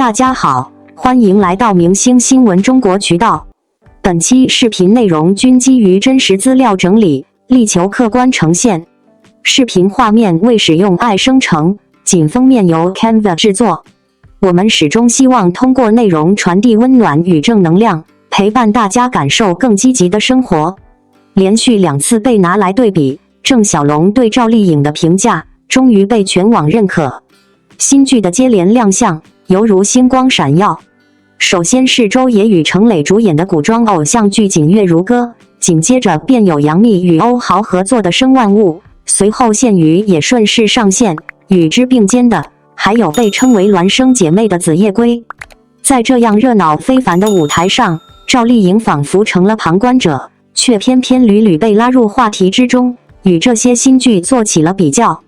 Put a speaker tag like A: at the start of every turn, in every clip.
A: 大家好，欢迎来到明星新闻中国渠道。本期视频内容均基于真实资料整理，力求客观呈现。视频画面未使用AI生成，仅封面由 Canva 制作。我们始终希望通过内容传递温暖与正能量，陪伴大家感受更积极的生活。连续2次被拿来对比，郑晓龙对赵丽颖的评价终于被全网认可。新剧的接连亮相，犹如星光闪耀。首先是周也与程磊主演的古装偶像剧《锦月如歌》，紧接着便有杨幂与欧豪合作的《生万物》，随后线鱼也顺势上线，与之并肩的还有被称为孪生姐妹的紫夜归。在这样热闹非凡的舞台上，赵丽颖仿佛成了旁观者，却偏偏屡屡被拉入话题之中，与这些新剧做起了比较。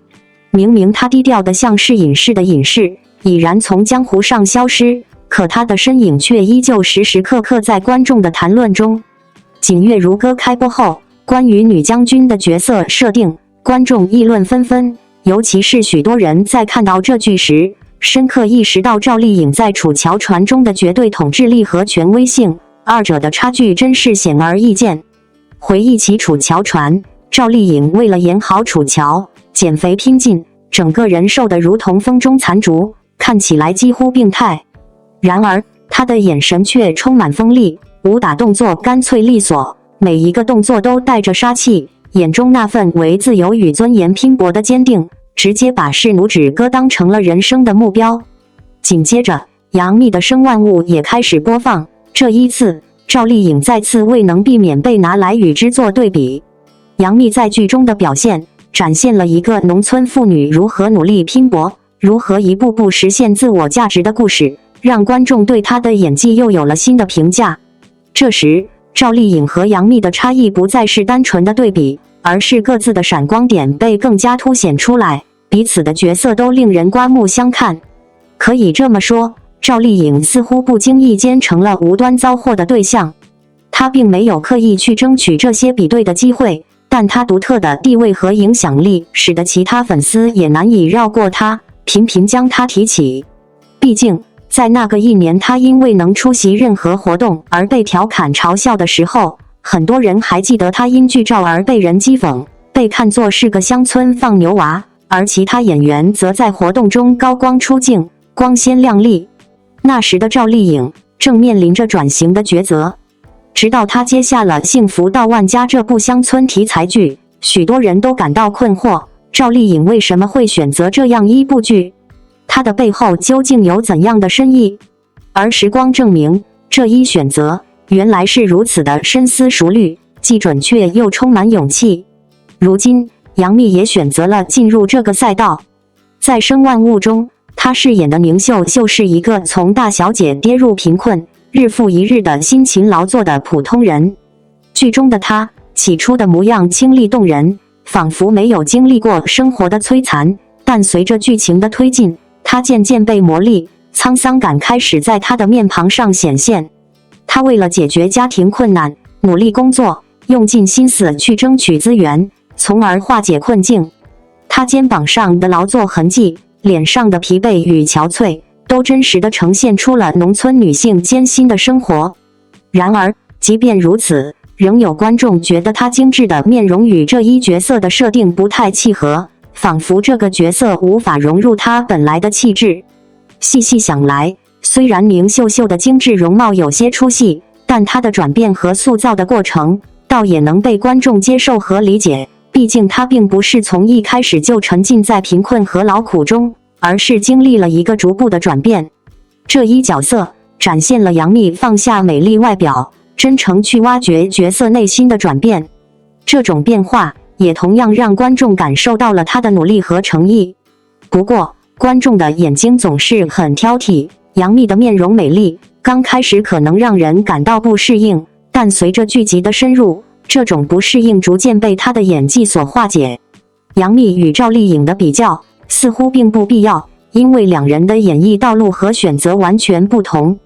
A: 明明她低调的像是隐士的隐士，已然从江湖上消失，可她的身影却依旧时时刻刻在观众的谈论中。《锦月如歌》开播后，关于女将军的角色设定，观众议论纷纷，尤其是许多人在看到这剧时，深刻意识到赵丽颖在楚乔传中的绝对统治力和权威性，二者的差距真是显而易见。回忆起楚乔传，赵丽颖为了演好楚乔，减肥拼尽，整个人瘦得如同风中残烛，看起来几乎病态。然而，她的眼神却充满锋利，武打动作干脆利索，每一个动作都带着杀气，眼中那份为自由与尊严拼搏的坚定，直接把视拇指哥当成了人生的目标。紧接着，杨幂的《生万物》也开始播放，这一次，赵丽颖再次未能避免被拿来与之做对比。杨幂在剧中的表现，展现了一个农村妇女如何努力拼搏，如何一步步实现自我价值的故事，让观众对她的演技又有了新的评价。这时，赵丽颖和杨幂的差异不再是单纯的对比，而是各自的闪光点被更加凸显出来，彼此的角色都令人刮目相看。可以这么说，赵丽颖似乎不经意间成了无端遭祸的对象。她并没有刻意去争取这些比对的机会，但她独特的地位和影响力，使得其他粉丝也难以绕过她，频频将她提起。毕竟，在那个1年她因未能出席任何活动而被调侃嘲笑的时候，很多人还记得她因剧照而被人讥讽，被看作是个乡村放牛娃，而其他演员则在活动中高光出镜，光鲜亮丽。那时的赵丽颖正面临着转型的抉择，直到她接下了《幸福到万家》这部乡村题材剧，许多人都感到困惑，赵丽颖为什么会选择这样一部剧？她的背后究竟有怎样的深意？而时光证明，这一选择原来是如此的深思熟虑，既准确又充满勇气。如今，杨幂也选择了进入这个赛道。在《生万物》中，她饰演的宁秀就是一个从大小姐跌入贫困，日复一日的辛勤劳作的普通人。剧中的她起初的模样清丽动人，仿佛没有经历过生活的摧残，但随着剧情的推进，她渐渐被磨砺，沧桑感开始在她的面庞上显现。她为了解决家庭困难，努力工作，用尽心思去争取资源，从而化解困境。她肩膀上的劳作痕迹，脸上的疲惫与憔悴，都真实地呈现出了农村女性艰辛的生活。然而，即便如此，仍有观众觉得她精致的面容与这一角色的设定不太契合，仿佛这个角色无法融入她本来的气质。细细想来，虽然宁秀秀的精致容貌有些出戏，但她的转变和塑造的过程，倒也能被观众接受和理解。毕竟她并不是从一开始就沉浸在贫困和劳苦中，而是经历了一个逐步的转变。这一角色展现了杨幂放下美丽外表，真诚去挖掘角色内心的转变。这种变化也同样让观众感受到了她的努力和诚意。不过，观众的眼睛总是很挑剔，杨幂的面容美丽，刚开始可能让人感到不适应，但随着剧集的深入，这种不适应逐渐被她的演技所化解。杨幂与赵丽颖的比较似乎并不必要，因为两人的演艺道路和选择完全不同。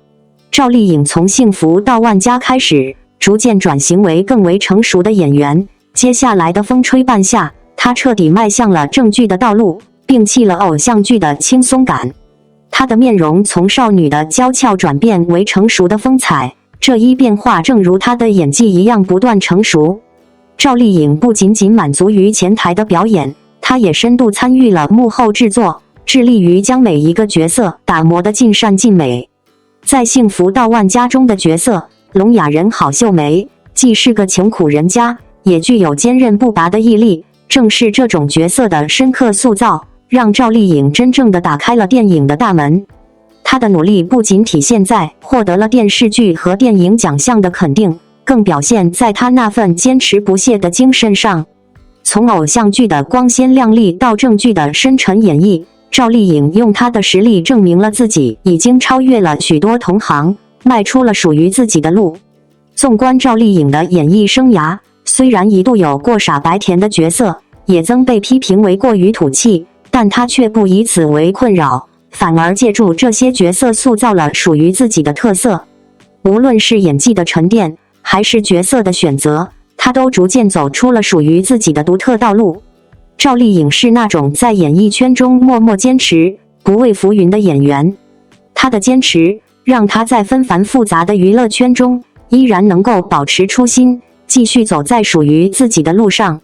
A: 赵丽颖从《幸福到万家》开始，逐渐转型为更为成熟的演员，接下来的风吹半夏，她彻底迈向了正剧的道路，摒弃了偶像剧的轻松感。她的面容从少女的娇俏转变为成熟的风采，这一变化正如她的演技一样不断成熟。赵丽颖不仅仅满足于前台的表演，她也深度参与了幕后制作，致力于将每一个角色打磨得尽善尽美。在《幸福到万家》中的角色聋哑人郝秀梅，既是个穷苦人家，也具有坚韧不拔的毅力。正是这种角色的深刻塑造，让赵丽颖真正地打开了电影的大门。她的努力不仅体现在获得了电视剧和电影奖项的肯定，更表现在她那份坚持不懈的精神上。从偶像剧的光鲜亮丽到正剧的深沉演绎，赵丽颖用她的实力证明了自己已经超越了许多同行，迈出了属于自己的路。纵观赵丽颖的演艺生涯，虽然一度有过傻白甜的角色，也曾被批评为过于土气，但她却不以此为困扰，反而借助这些角色塑造了属于自己的特色。无论是演技的沉淀，还是角色的选择，她都逐渐走出了属于自己的独特道路。赵丽颖是那种在演艺圈中默默坚持、不畏浮云的演员。她的坚持让她在纷繁复杂的娱乐圈中依然能够保持初心，继续走在属于自己的路上。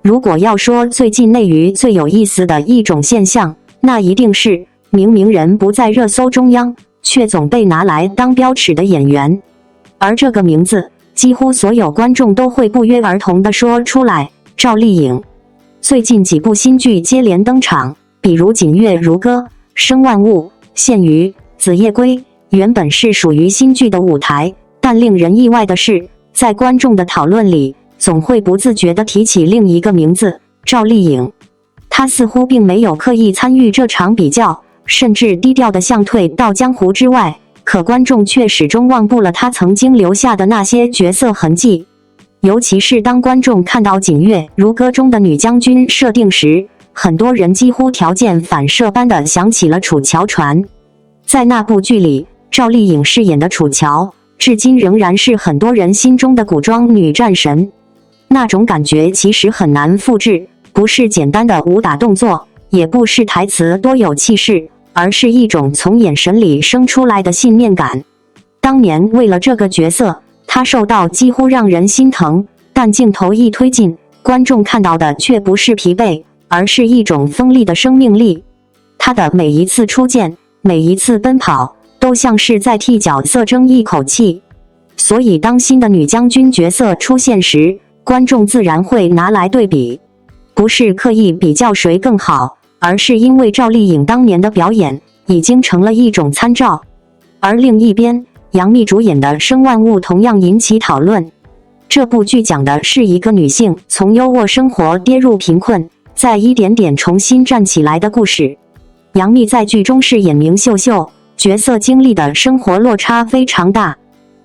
A: 如果要说最近内娱最有意思的一种现象，那一定是明明人不在热搜中央，却总被拿来当标尺的演员。而这个名字，几乎所有观众都会不约而同地说出来，赵丽颖。最近几部新剧接连登场，比如《锦月如歌》、《生万物》、《羡鱼》、《子夜归》，原本是属于新剧的舞台，但令人意外的是，在观众的讨论里，总会不自觉地提起另一个名字赵丽颖。她似乎并没有刻意参与这场比较，甚至低调地向退到江湖之外，可观众却始终忘不了她曾经留下的那些角色痕迹。尤其是当观众看到《锦月如歌》中的女将军设定时，很多人几乎条件反射般地想起了楚乔传。在那部剧里，赵丽颖饰演的楚乔，至今仍然是很多人心中的古装女战神。那种感觉其实很难复制，不是简单的武打动作，也不是台词多有气势，而是一种从眼神里生出来的信念感。当年为了这个角色，她瘦到几乎让人心疼，但镜头一推进，观众看到的却不是疲惫，而是一种锋利的生命力。她的每一次出剑，每一次奔跑，都像是在替角色争一口气。所以当新的女将军角色出现时，观众自然会拿来对比，不是刻意比较谁更好，而是因为赵丽颖当年的表演已经成了一种参照。而另一边，杨幂主演的《生万物》同样引起讨论。这部剧讲的是一个女性从优渥生活跌入贫困，再一点点重新站起来的故事。杨幂在剧中饰演明秀秀，角色经历的生活落差非常大，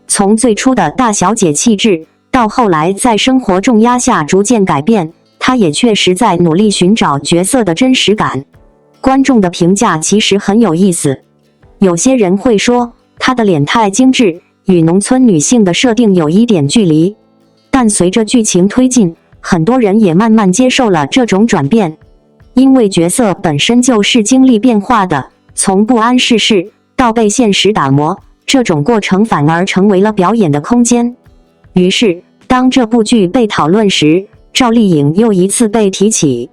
A: 从最初的大小姐气质，到后来在生活重压下逐渐改变，她也确实在努力寻找角色的真实感。观众的评价其实很有意思，有些人会说她的脸太精致，与农村女性的设定有一点距离。但随着剧情推进，很多人也慢慢接受了这种转变，因为角色本身就是经历变化的，从不谙世事到被现实打磨，这种过程反而成为了表演的空间。于是，当这部剧被讨论时，赵丽颖又一次被提起，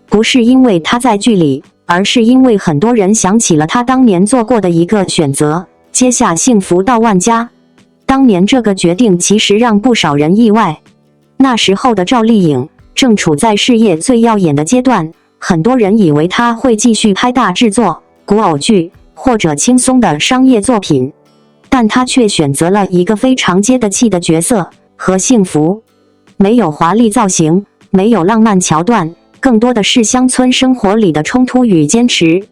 A: 不是因为她在剧里，而是因为很多人想起了她当年做过的一个选择，接下幸福到万家。当年这个决定其实让不少人意外。那时候的赵丽颖正处在事业最耀眼的阶段，很多人以为她会继续拍大制作、古偶剧或者轻松的商业作品，但她却选择了一个非常接地气的角色和幸福。没有华丽造型，没有浪漫桥段，更多的是乡村生活里的冲突与坚持。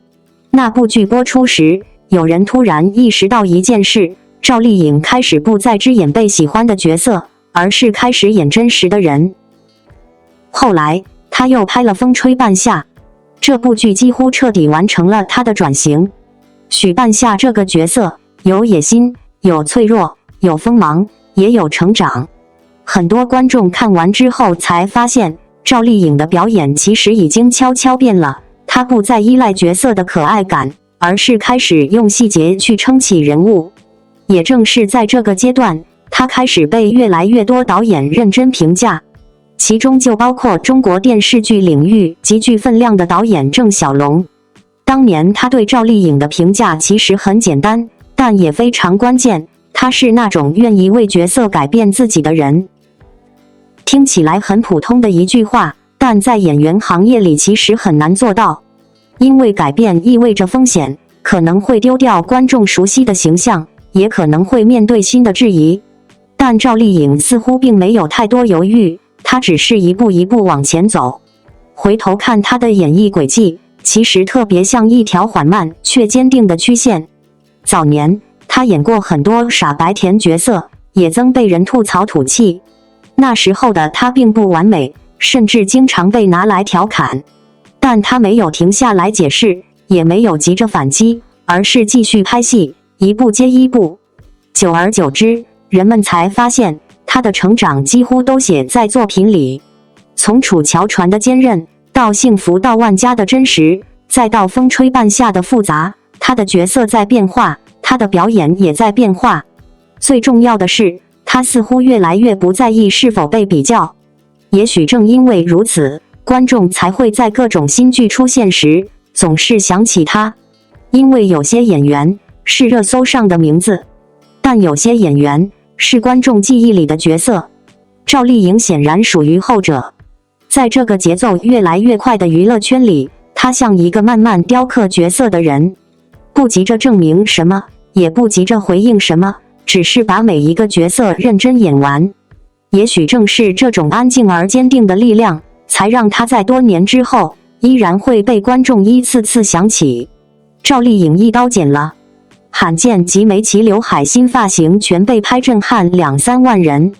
A: 那部剧播出时，有人突然意识到一件事，赵丽颖开始不再只演被喜欢的角色，而是开始演真实的人。后来，她又拍了《风吹半夏》，这部剧几乎彻底完成了她的转型。许半夏这个角色有野心，有脆弱，有锋芒，也有成长。很多观众看完之后才发现，赵丽颖的表演其实已经悄悄变了，她不再依赖角色的可爱感，而是开始用细节去撑起人物。也正是在这个阶段，他开始被越来越多导演认真评价，其中就包括中国电视剧领域极具分量的导演郑晓龙。当年他对赵丽颖的评价其实很简单，但也非常关键，他是那种愿意为角色改变自己的人。听起来很普通的一句话，但在演员行业里其实很难做到，因为改变意味着风险，可能会丢掉观众熟悉的形象，也可能会面对新的质疑。但赵丽颖似乎并没有太多犹豫，她只是一步一步往前走。回头看她的演艺轨迹，其实特别像一条缓慢却坚定的曲线。早年她演过很多傻白甜角色，也曾被人吐槽土气。那时候的她并不完美，甚至经常被拿来调侃，但她没有停下来解释，也没有急着反击，而是继续拍戏，一步接一步。久而久之，人们才发现她的成长几乎都写在作品里。从楚乔传的坚韧，到幸福到万家的真实，再到风吹半夏的复杂，她的角色在变化，她的表演也在变化。最重要的是，她似乎越来越不在意是否被比较。也许正因为如此，观众才会在各种新剧出现时总是想起她。因为有些演员是热搜上的名字，但有些演员是观众记忆里的角色。赵丽颖显然属于后者。在这个节奏越来越快的娱乐圈里，她像一个慢慢雕刻角色的人，不急着证明什么，也不急着回应什么，只是把每一个角色认真演完。也许正是这种安静而坚定的力量，才让她在多年之后依然会被观众一次次想起。赵丽颖一刀剪了，罕见及眉齐刘海新发型全被拍震撼2-3万人。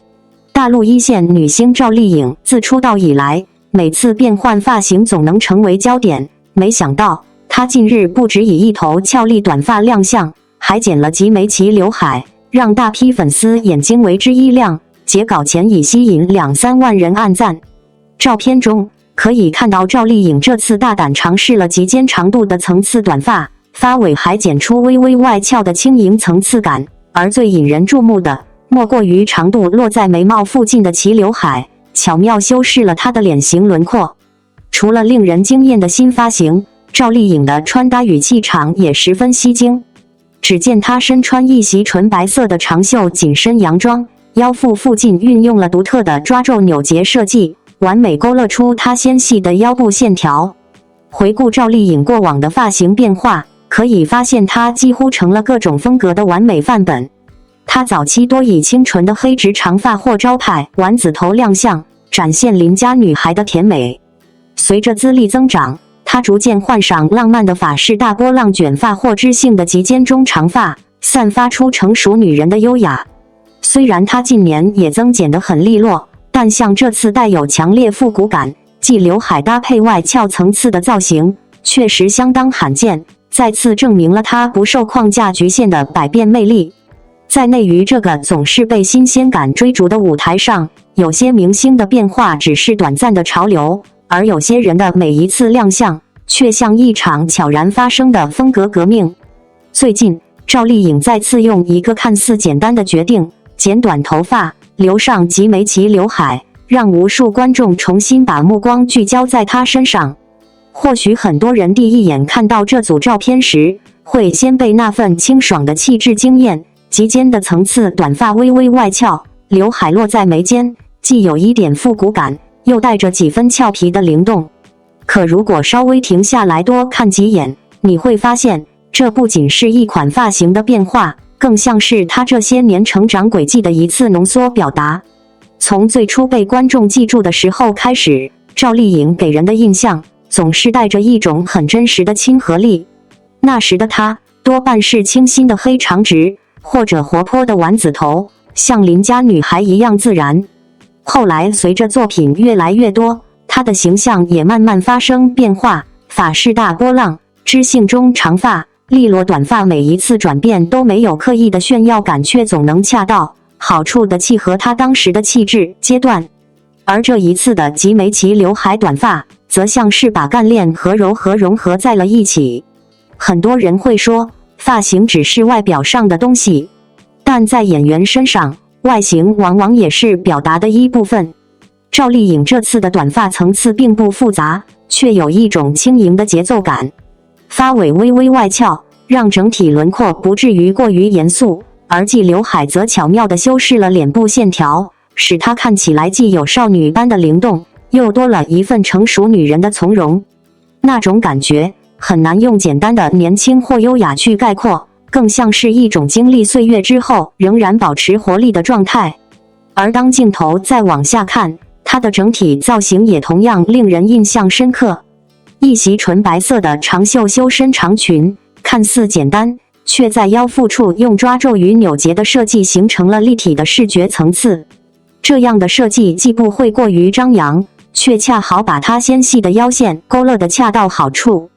A: 大陆一线女星赵丽颖自出道以来，每次变换发型总能成为焦点，没想到她近日不止以一头俏丽短发亮相，还剪了及眉齐刘海，让大批粉丝眼睛为之一亮，截稿前已吸引2-3万人按赞。照片中可以看到赵丽颖这次大胆尝试了及肩长度的层次短发，发尾还剪出微微外翘的轻盈层次感，而最引人注目的莫过于长度落在眉毛附近的齐刘海，巧妙修饰了她的脸型轮廓。除了令人惊艳的新发型，赵丽颖的穿搭与气场也十分吸睛。只见她身穿一袭纯白色的长袖紧身洋装，腰腹附近运用了独特的抓皱扭结设计，完美勾勒出她纤细的腰部线条。回顾赵丽颖过往的发型变化，可以发现她几乎成了各种风格的完美范本。她早期多以清纯的黑直长发或招牌丸子头亮相，展现邻家女孩的甜美。随着资历增长，她逐渐换上浪漫的法式大波浪卷发或知性的及肩中长发，散发出成熟女人的优雅。虽然她近年也增减得很利落，但像这次带有强烈复古感，即刘海搭配外翘层次的造型，确实相当罕见，再次证明了她不受框架局限的百变魅力。在内娱这个总是被新鲜感追逐的舞台上，有些明星的变化只是短暂的潮流，而有些人的每一次亮相却像一场悄然发生的风格革命。最近，赵丽颖再次用一个看似简单的决定，剪短头发，留上及眉齐刘海，让无数观众重新把目光聚焦在她身上。或许很多人第一眼看到这组照片时，会先被那份清爽的气质惊艳。及肩的层次短发微微外翘，刘海落在眉间，既有一点复古感，又带着几分俏皮的灵动。可如果稍微停下来多看几眼，你会发现，这不仅是一款发型的变化，更像是她这些年成长轨迹的一次浓缩表达。从最初被观众记住的时候开始，赵丽颖给人的印象总是带着一种很真实的亲和力。那时的她多半是清新的黑长直，或者活泼的丸子头，像邻家女孩一样自然。后来随着作品越来越多，她的形象也慢慢发生变化，法式大波浪，知性中长发，利落短发，每一次转变都没有刻意的炫耀感，却总能恰到好处的契合她当时的气质阶段。而这一次的及眉齐刘海短发，则像是把干练和柔和融合在了一起。很多人会说，发型只是外表上的东西，但在演员身上，外形往往也是表达的一部分。赵丽颖这次的短发层次并不复杂，却有一种轻盈的节奏感，发尾微微外翘，让整体轮廓不至于过于严肃，而髻刘海则巧妙地修饰了脸部线条，使她看起来既有少女般的灵动，又多了一份成熟女人的从容。那种感觉很难用简单的年轻或优雅去概括，更像是一种经历岁月之后仍然保持活力的状态。而当镜头再往下看，她的整体造型也同样令人印象深刻。一袭纯白色的长袖修身长裙，看似简单，却在腰腹处用抓皱与扭结的设计形成了立体的视觉层次。这样的设计既不会过于张扬，却恰好把她纤细的腰线勾勒得恰到好处。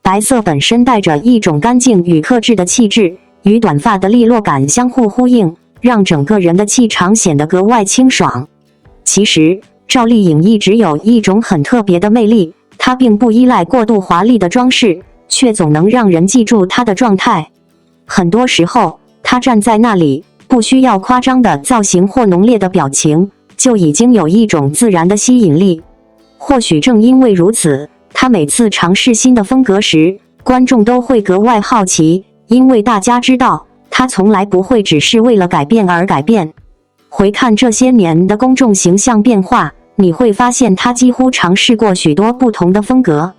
A: 白色本身带着一种干净与克制的气质，与短发的利落感相互呼应，让整个人的气场显得格外清爽。其实，赵丽颖一直有一种很特别的魅力，她并不依赖过度华丽的装饰，却总能让人记住她的状态。很多时候，她站在那里，不需要夸张的造型或浓烈的表情，就已经有一种自然的吸引力。或许正因为如此，她每次尝试新的风格时，观众都会格外好奇，因为大家知道，她从来不会只是为了改变而改变。回看这些年的公众形象变化，你会发现她几乎尝试过许多不同的风格。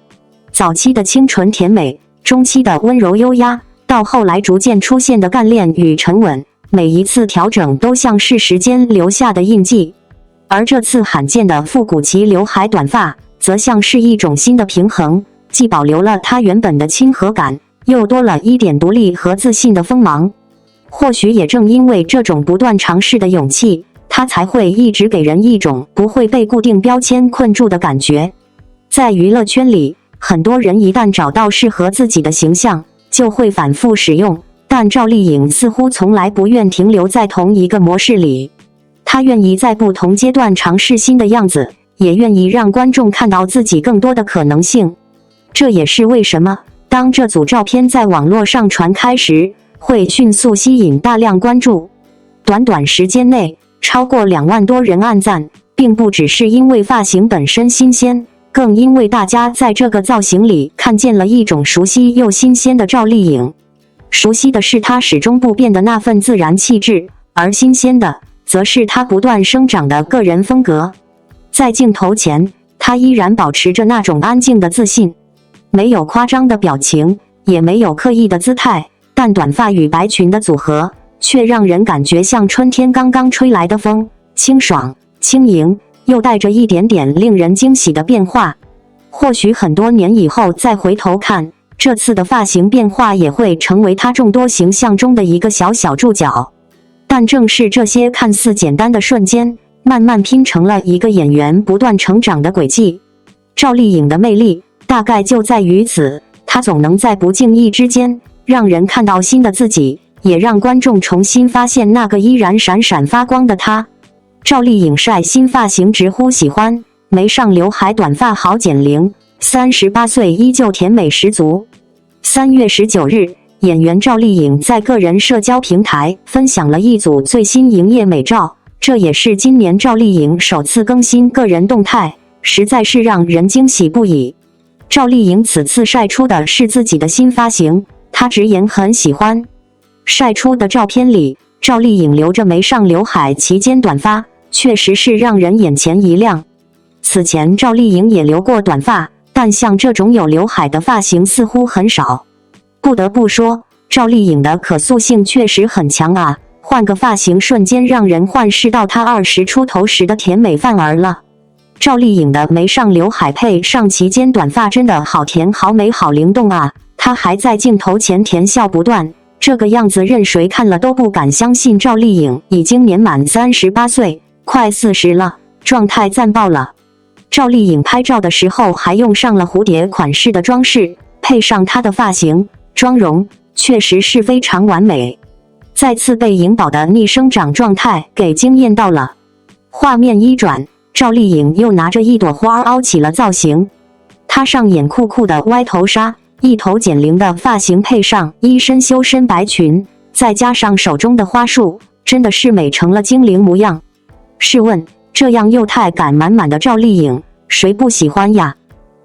A: 早期的清纯甜美，中期的温柔优压，到后来逐渐出现的干练与沉稳，每一次调整都像是时间留下的印记。而这次罕见的复古齐刘海短发，则像是一种新的平衡，既保留了她原本的亲和感，又多了一点独立和自信的锋芒。或许也正因为这种不断尝试的勇气，她才会一直给人一种不会被固定标签困住的感觉。在娱乐圈里，很多人一旦找到适合自己的形象，就会反复使用，但赵丽颖似乎从来不愿停留在同一个模式里。她愿意在不同阶段尝试新的样子，也愿意让观众看到自己更多的可能性。这也是为什么当这组照片在网络上传开时，会迅速吸引大量关注。短短时间内，超过2万多人按赞，并不只是因为发型本身新鲜，更因为大家在这个造型里看见了一种熟悉又新鲜的赵丽颖。熟悉的是她始终不变的那份自然气质，而新鲜的则是她不断生长的个人风格。在镜头前，她依然保持着那种安静的自信，没有夸张的表情，也没有刻意的姿态，但短发与白裙的组合却让人感觉像春天刚刚吹来的风，清爽、轻盈，又带着一点点令人惊喜的变化。或许很多年以后再回头看，这次的发型变化也会成为她众多形象中的一个小小注脚。但正是这些看似简单的瞬间，慢慢拼成了一个演员不断成长的轨迹。赵丽颖的魅力大概就在于此，她总能在不经意之间让人看到新的自己，也让观众重新发现那个依然闪闪发光的她。赵丽颖晒新发型直呼喜欢，没上刘海短发好减龄，38岁依旧甜美十足。3月19日，演员赵丽颖在个人社交平台分享了一组最新营业美照，这也是今年赵丽颖首次更新个人动态，实在是让人惊喜不已。赵丽颖此次晒出的是自己的新发型，她直言很喜欢。晒出的照片里，赵丽颖留着没上刘海齐肩短发，确实是让人眼前一亮。此前赵丽颖也留过短发，但像这种有刘海的发型似乎很少。不得不说，赵丽颖的可塑性确实很强啊，换个发型瞬间让人幻视到她20出头时的甜美范儿了。赵丽颖的没上刘海配上齐肩短发真的好甜好美好灵动啊，她还在镜头前甜笑不断，这个样子任谁看了都不敢相信赵丽颖已经年满38岁，快40了，状态赞爆了。赵丽颖拍照的时候还用上了蝴蝶款式的装饰，配上她的发型、妆容，确实是非常完美。再次被颖宝的逆生长状态给惊艳到了。画面一转，赵丽颖又拿着一朵花凹起了造型，她上演酷酷的歪头纱，一头减龄的发型配上一身修身白裙，再加上手中的花束，真的是美成了精灵模样。试问，这样幼态感满满的赵丽颖，谁不喜欢呀？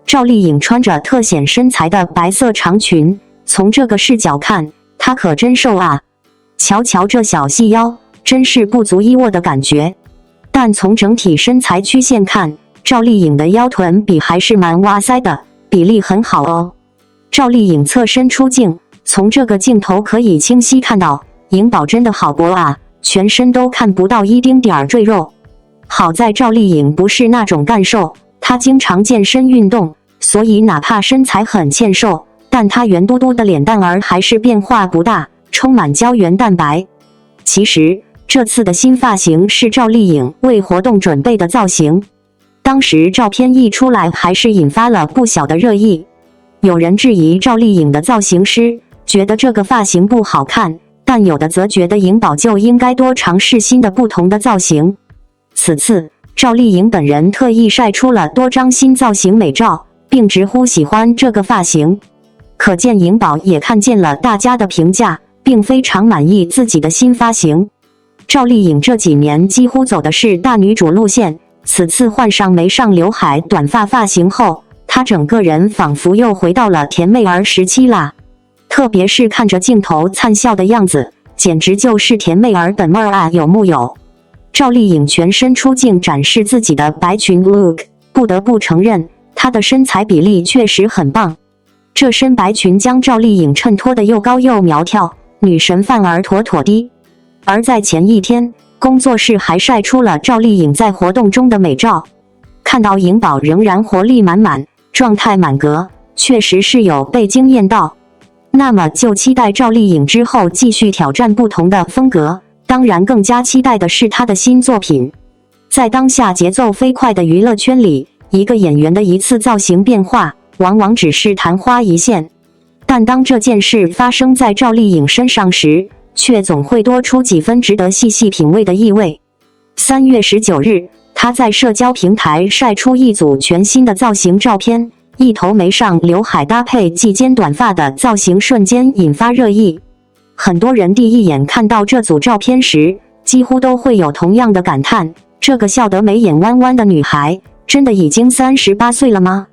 A: 赵丽颖穿着特显身材的白色长裙，从这个视角看，她可真瘦啊！瞧瞧这小细腰，真是不足一握的感觉。但从整体身材曲线看，赵丽颖的腰臀比还是蛮哇塞的，比例很好哦。赵丽颖侧身出镜，从这个镜头可以清晰看到，颖宝真的好薄啊，全身都看不到一丁点儿赘肉。好在赵丽颖不是那种干瘦，她经常健身运动，所以哪怕身材很欠瘦，但她圆嘟嘟的脸蛋儿还是变化不大，充满胶原蛋白。其实这次的新发型是赵丽颖为活动准备的造型，当时照片一出来，还是引发了不小的热议。有人质疑赵丽颖的造型师，觉得这个发型不好看，但有的则觉得颖宝就应该多尝试新的不同的造型。此次赵丽颖本人特意晒出了多张新造型美照，并直呼喜欢这个发型，可见颖宝也看见了大家的评价，并非常满意自己的新发型。赵丽颖这几年几乎走的是大女主路线，此次换上没上刘海短发发型后，她整个人仿佛又回到了甜妹儿时期啦。特别是看着镜头灿笑的样子，简直就是甜妹儿本味儿啊，有木有？赵丽颖全身出镜展示自己的白裙 look， 不得不承认，她的身材比例确实很棒。这身白裙将赵丽颖衬托得又高又苗条，女神范儿妥妥的。而在前一天，工作室还晒出了赵丽颖在活动中的美照，看到颖宝仍然活力满满，状态满格，确实是有被惊艳到。那么就期待赵丽颖之后继续挑战不同的风格，当然更加期待的是她的新作品。在当下节奏飞快的娱乐圈里，一个演员的一次造型变化往往只是昙花一现，但当这件事发生在赵丽颖身上时，却总会多出几分值得细细品味的意味。3月19日，她在社交平台晒出一组全新的造型照片，一头没上刘海搭配髻间短发的造型瞬间引发热议。很多人第一眼看到这组照片时，几乎都会有同样的感叹，这个笑得眉眼弯弯的女孩，真的已经38岁了吗？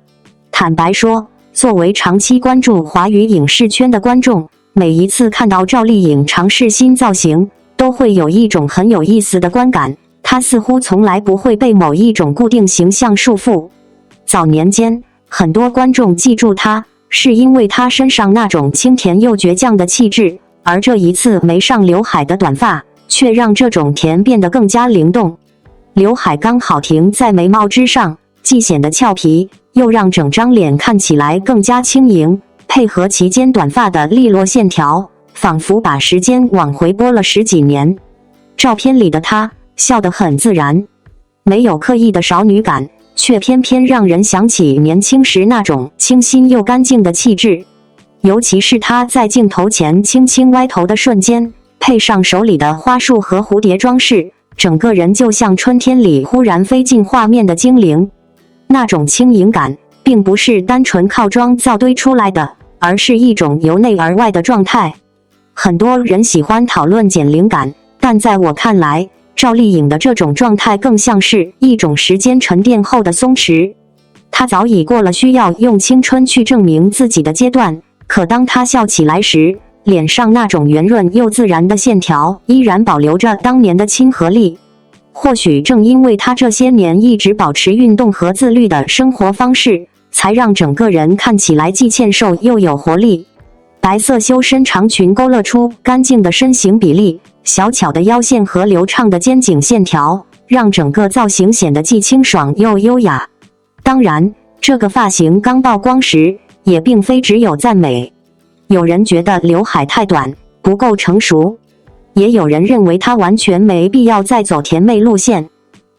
A: 坦白说，作为长期关注华语影视圈的观众，每一次看到赵丽颖尝试新造型，都会有一种很有意思的观感，她似乎从来不会被某一种固定形象束缚。早年间，很多观众记住她，是因为她身上那种清甜又倔强的气质，而这一次没上刘海的短发，却让这种甜变得更加灵动。刘海刚好停在眉毛之上，既显得俏皮，又让整张脸看起来更加轻盈，配合其间短发的利落线条，仿佛把时间往回拨了10几年。照片里的她笑得很自然，没有刻意的少女感，却偏偏让人想起年轻时那种清新又干净的气质。尤其是她在镜头前轻轻歪头的瞬间，配上手里的花束和蝴蝶装饰，整个人就像春天里忽然飞进画面的精灵。那种轻盈感并不是单纯靠妆造堆出来的，而是一种由内而外的状态。很多人喜欢讨论减龄感，但在我看来，赵丽颖的这种状态更像是一种时间沉淀后的松弛。她早已过了需要用青春去证明自己的阶段，可当她笑起来时，脸上那种圆润又自然的线条依然保留着当年的亲和力。或许正因为她这些年一直保持运动和自律的生活方式，才让整个人看起来既欠瘦又有活力。白色修身长裙勾勒出干净的身形比例，小巧的腰线和流畅的肩颈线条，让整个造型显得既清爽又优雅。当然，这个发型刚曝光时，也并非只有赞美。有人觉得刘海太短，不够成熟，也有人认为她完全没必要再走甜妹路线。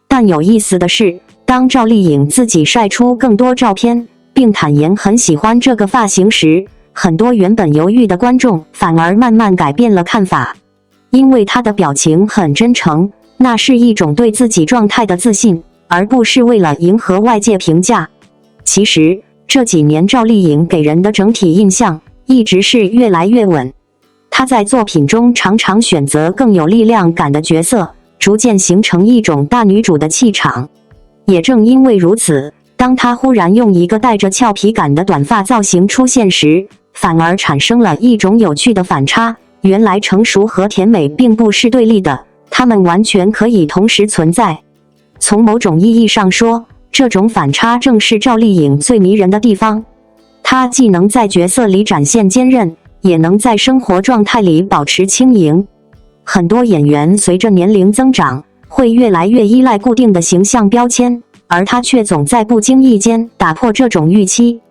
A: 但有意思的是，当赵丽颖自己晒出更多照片，并坦言很喜欢这个发型时，很多原本犹豫的观众反而慢慢改变了看法。因为她的表情很真诚，那是一种对自己状态的自信，而不是为了迎合外界评价。其实，这几年赵丽颖给人的整体印象一直是越来越稳。她在作品中常常选择更有力量感的角色，逐渐形成一种大女主的气场。也正因为如此，当她忽然用一个带着俏皮感的短发造型出现时，反而产生了一种有趣的反差。原来成熟和甜美并不是对立的，它们完全可以同时存在。从某种意义上说，这种反差正是赵丽颖最迷人的地方。她既能在角色里展现坚韧，也能在生活状态里保持轻盈。很多演员随着年龄增长，会越来越依赖固定的形象标签，而她却总在不经意间打破这种预期。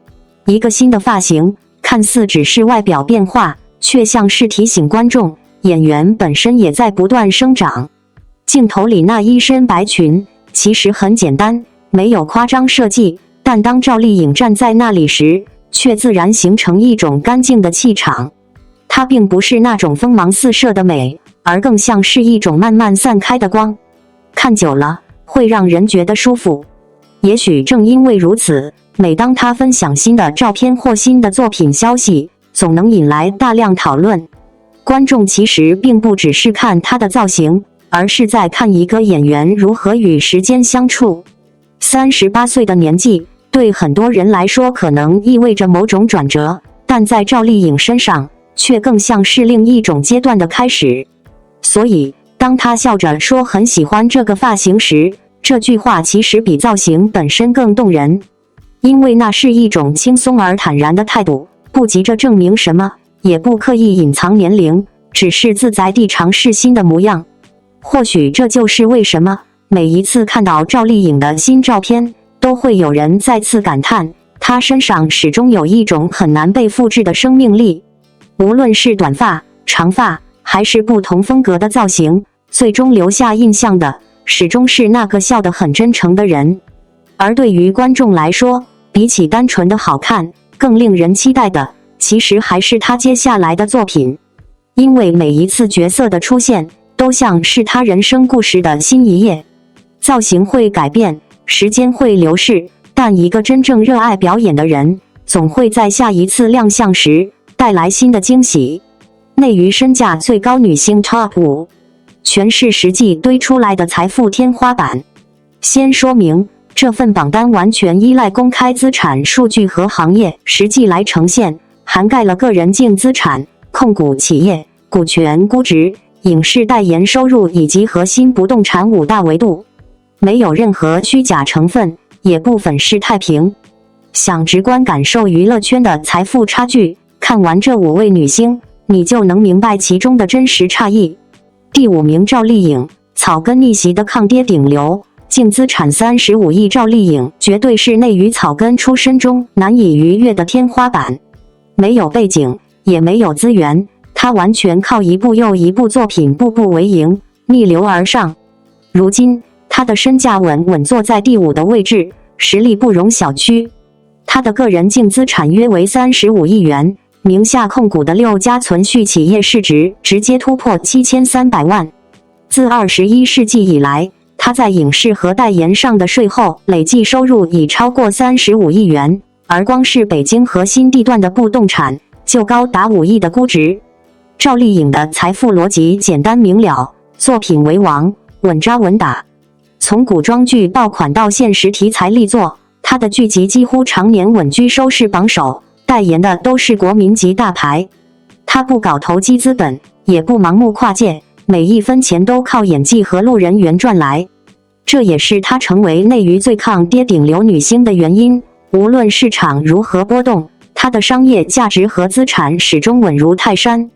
A: 一个新的发型，看似只是外表变化，却像是提醒观众，演员本身也在不断生长。镜头里那一身白裙，其实很简单，没有夸张设计，但当赵丽颖站在那里时，却自然形成一种干净的气场。它并不是那种锋芒四射的美，而更像是一种慢慢散开的光，看久了会让人觉得舒服。也许正因为如此，每当她分享新的照片或新的作品消息，总能引来大量讨论。观众其实并不只是看她的造型，而是在看一个演员如何与时间相处。38岁的年纪，对很多人来说可能意味着某种转折，但在赵丽颖身上，却更像是另一种阶段的开始。所以，当她笑着说很喜欢这个发型时，这句话其实比造型本身更动人，因为那是一种轻松而坦然的态度，不急着证明什么，也不刻意隐藏年龄，只是自在地尝试新的模样。或许这就是为什么每一次看到赵丽颖的新照片，都会有人再次感叹，她身上始终有一种很难被复制的生命力。无论是短发、长发，还是不同风格的造型，最终留下印象的，始终是那个笑得很真诚的人。而对于观众来说，比起单纯的好看，更令人期待的，其实还是她接下来的作品。因为每一次角色的出现，都像是她人生故事的新一页。造型会改变，时间会流逝，但一个真正热爱表演的人，总会在下一次亮相时带来新的惊喜。内娱身价最高女星 Top 5，全是实际堆出来的财富天花板。先说明，这份榜单完全依赖公开资产数据和行业实际来呈现，涵盖了个人净资产、控股企业、股权估值、影视代言收入以及核心不动产5大维度，没有任何虚假成分，也不粉饰太平。想直观感受娱乐圈的财富差距，看完这5位女星，你就能明白其中的真实差异。第5名赵丽颖，草根逆袭的抗跌顶流，净资产35亿。赵丽颖绝对是内娱草根出身中难以逾越的天花板。没有背景，也没有资源，她完全靠一部又一部作品步步为营，逆流而上。如今，她的身价稳坐在第5的位置，实力不容小觑。她的个人净资产约为35亿元，名下控股的6家存续企业市值直接突破7300万。自21世纪以来，她在影视和代言上的税后累计收入已超过35亿元，而光是北京核心地段的不动产就高达5亿的估值。赵丽颖的财富逻辑简单明了，作品为王，稳扎稳打。从古装剧爆款到现实题材力作，她的剧集几乎常年稳居收视榜首，代言的都是国民级大牌。她不搞投机资本，也不盲目跨界，每一分钱都靠演技和路人缘赚来。这也是她成为内娱最抗跌顶流女星的原因。无论市场如何波动，她的商业价值和资产始终稳如泰山。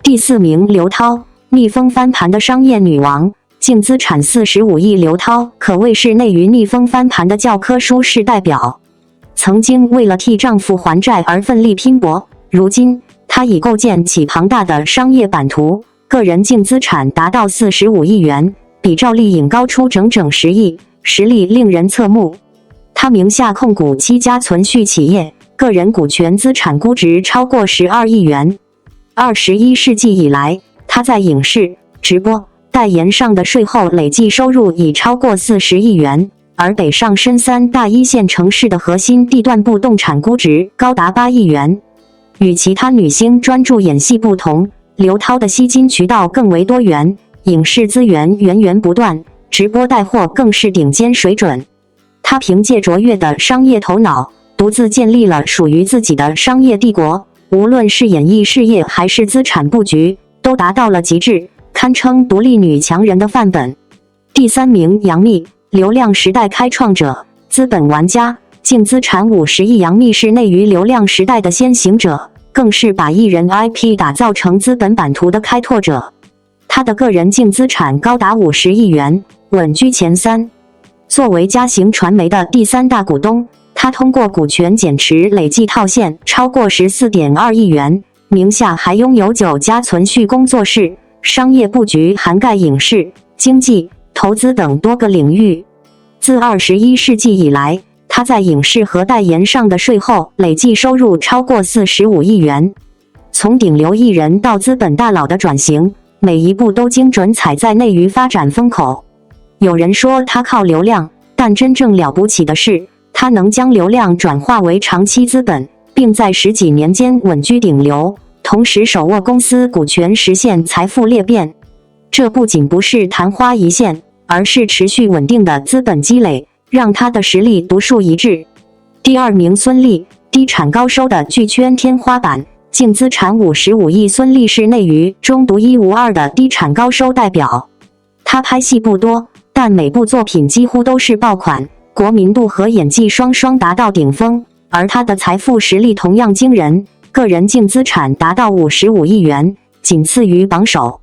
A: 第4名刘涛，逆风翻盘的商业女王，净资产45亿。刘涛可谓是内娱逆风翻盘的教科书式代表。曾经为了替丈夫还债而奋力拼搏，如今她已构建起庞大的商业版图，个人净资产达到45亿元，比赵丽颖高出整整10亿，实力令人侧目。她名下控股7家存续企业，个人股权资产估值超过12亿元。21世纪以来，她在影视、直播、代言上的税后累计收入已超过40亿元，而北上深三大一线城市的核心地段不动产估值高达8亿元。与其他女星专注演戏不同，刘涛的吸金渠道更为多元，影视资源源源不断，直播带货更是顶尖水准。她凭借卓越的商业头脑，独自建立了属于自己的商业帝国，无论是演艺事业还是资产布局，都达到了极致，堪称独立女强人的范本。第3名，杨幂，流量时代开创者，资本玩家，净资产50亿。杨幂是内娱流量时代的先行者，更是把艺人 IP 打造成资本版图的开拓者。她的个人净资产高达50亿元，稳居前3。作为嘉行传媒的第3大股东，她通过股权减持累计套现超过14.2亿元，名下还拥有9家存续工作室，商业布局涵盖影视、经济、投资等多个领域。自21世纪以来，她在影视和代言上的税后累计收入超过45亿元。从顶流艺人到资本大佬的转型，每一步都精准踩在内娱发展风口。有人说她靠流量，但真正了不起的是，她能将流量转化为长期资本，并在10几年间稳居顶流，同时手握公司股权，实现财富裂变。这不仅不是昙花一现，而是持续稳定的资本积累，让她的实力独树一帜。第2名，孙俪，低产高收的剧圈天花板，净资产55亿。孙俪是内娱中独一无二的低产高收代表。她拍戏不多，但每部作品几乎都是爆款，国民度和演技双双达到顶峰。而她的财富实力同样惊人，个人净资产达到55亿元，仅次于榜首。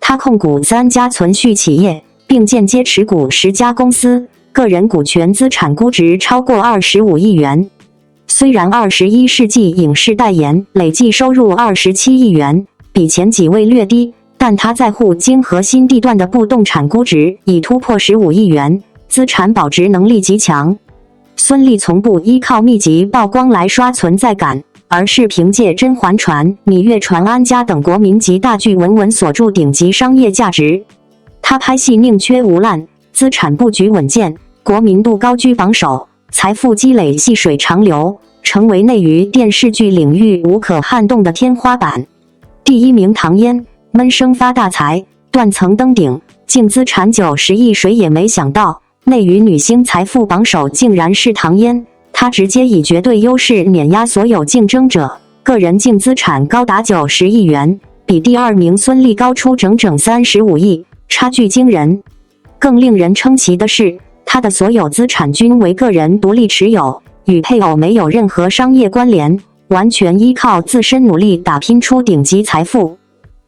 A: 她控股3家存续企业，并间接持股10家公司，个人股权资产估值超过25亿元。虽然21世纪影视代言累计收入27亿元，比前几位略低，但她在沪京核心地段的不动产估值已突破15亿元，资产保值能力极强。孙俪从不依靠密集曝光来刷存在感，而是凭借《甄嬛传》《芈月传》《安家》等国民级大剧稳稳锁住顶级商业价值。她拍戏宁缺毋滥，资产布局稳健，国民度高居榜首，财富积累细水长流，成为内娱电视剧领域无可撼动的天花板。第1名，唐嫣，闷声发大财，断层登顶，净资产90亿。谁也没想到，内娱女星财富榜首竟然是唐嫣，她直接以绝对优势碾压所有竞争者，个人净资产高达90亿元，比第2名孙俪高出整整35亿，差距惊人。更令人称奇的是，她的所有资产均为个人独立持有，与配偶没有任何商业关联，完全依靠自身努力打拼出顶级财富。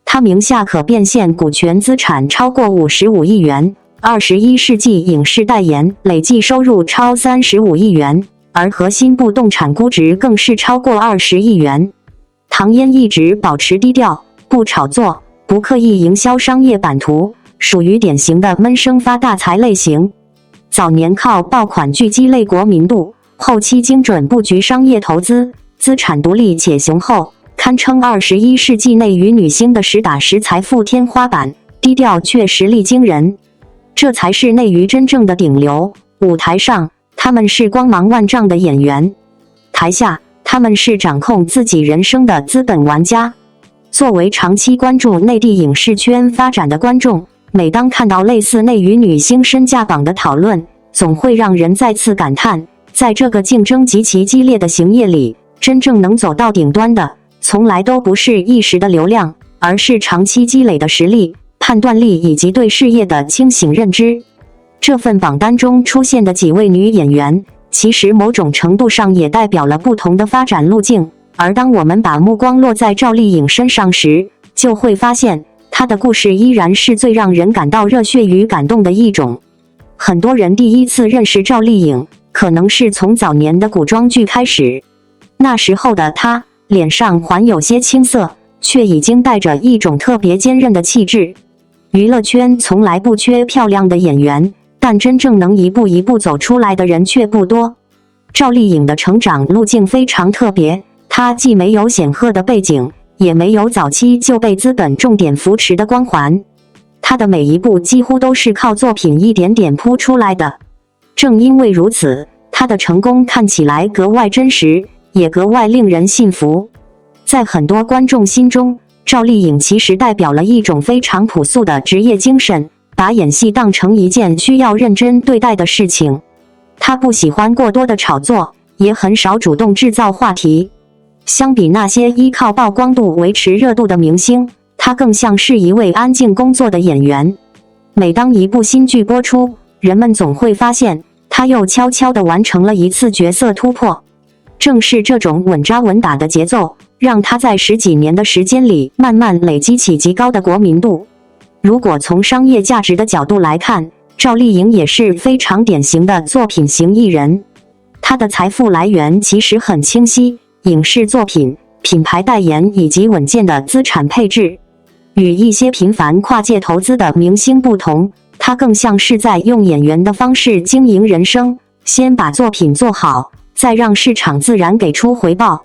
A: 她名下可变现股权资产超过55亿元，21世纪影视代言累计收入超35亿元，而核心不动产估值更是超过20亿元。唐嫣一直保持低调，不炒作，不刻意营销商业版图，属于典型的闷声发大财类型。早年靠爆款剧积累国民度，后期精准布局商业投资，资产独立且雄厚，堪称21世纪内娱女星的实打实财富天花板，低调却实力惊人。这才是内娱真正的顶流。舞台上，他们是光芒万丈的演员；台下，他们是掌控自己人生的资本玩家。作为长期关注内地影视圈发展的观众，每当看到类似内娱女星身价榜的讨论，总会让人再次感叹，在这个竞争极其激烈的行业里，真正能走到顶端的，从来都不是一时的流量，而是长期积累的实力、判断力以及对事业的清醒认知。这份榜单中出现的几位女演员，其实某种程度上也代表了不同的发展路径。而当我们把目光落在赵丽颖身上时，就会发现她的故事依然是最让人感到热血与感动的一种。很多人第一次认识赵丽颖，可能是从早年的古装剧开始。那时候的她，脸上还有些青涩，却已经带着一种特别坚韧的气质。娱乐圈从来不缺漂亮的演员，但真正能一步一步走出来的人却不多。赵丽颖的成长路径非常特别，她既没有显赫的背景，也没有早期就被资本重点扶持的光环。她的每一步几乎都是靠作品一点点铺出来的。正因为如此，她的成功看起来格外真实，也格外令人信服。在很多观众心中，赵丽颖其实代表了一种非常朴素的职业精神，把演戏当成一件需要认真对待的事情。她不喜欢过多的炒作，也很少主动制造话题。相比那些依靠曝光度维持热度的明星，她更像是一位安静工作的演员。每当一部新剧播出，人们总会发现她又悄悄地完成了一次角色突破。正是这种稳扎稳打的节奏，让她在10几年的时间里慢慢累积起极高的国民度。如果从商业价值的角度来看，赵丽颖也是非常典型的作品型艺人。她的财富来源其实很清晰，影视作品、品牌代言以及稳健的资产配置。与一些频繁跨界投资的明星不同，她更像是在用演员的方式经营人生，先把作品做好，再让市场自然给出回报。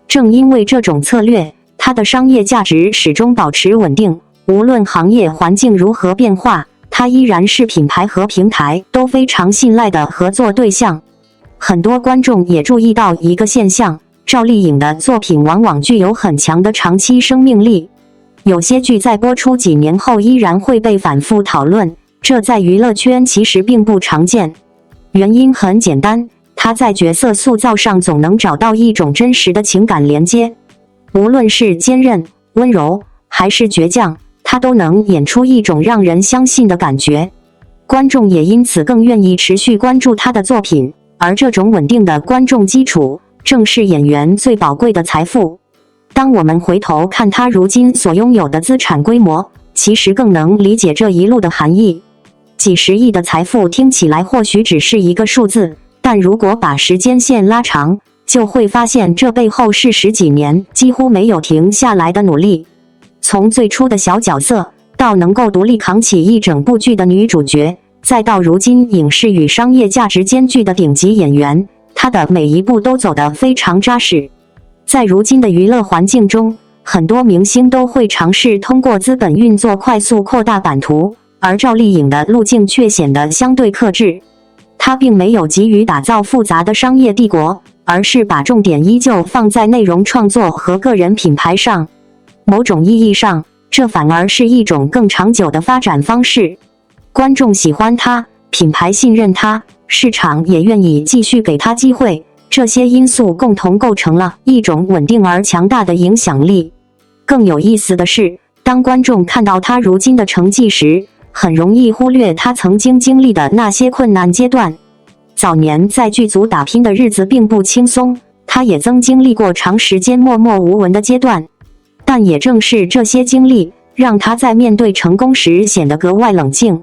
A: 正因为这种策略，她的商业价值始终保持稳定，无论行业环境如何变化，她依然是品牌和平台都非常信赖的合作对象。很多观众也注意到一个现象，赵丽颖的作品往往具有很强的长期生命力。有些剧在播出几年后依然会被反复讨论，这在娱乐圈其实并不常见。原因很简单，她在角色塑造上总能找到一种真实的情感连接。无论是坚韧、温柔，还是倔强，她都能演出一种让人相信的感觉。观众也因此更愿意持续关注她的作品，而这种稳定的观众基础，正是演员最宝贵的财富。当我们回头看她如今所拥有的资产规模，其实更能理解这一路的含义。几十亿的财富听起来或许只是一个数字，但如果把时间线拉长，就会发现这背后是10几年几乎没有停下来的努力。从最初的小角色，到能够独立扛起一整部剧的女主角，再到如今影视与商业价值兼具的顶级演员，她的每一步都走得非常扎实。在如今的娱乐环境中，很多明星都会尝试通过资本运作快速扩大版图，而赵丽颖的路径却显得相对克制。她并没有急于打造复杂的商业帝国，而是把重点依旧放在内容创作和个人品牌上。某种意义上，这反而是一种更长久的发展方式。观众喜欢她，品牌信任她，市场也愿意继续给她机会。这些因素共同构成了一种稳定而强大的影响力。更有意思的是，当观众看到她如今的成绩时，很容易忽略她曾经经历的那些困难阶段。早年在剧组打拼的日子并不轻松，她也曾经历过长时间默默无闻的阶段。但也正是这些经历，让她在面对成功时显得格外冷静。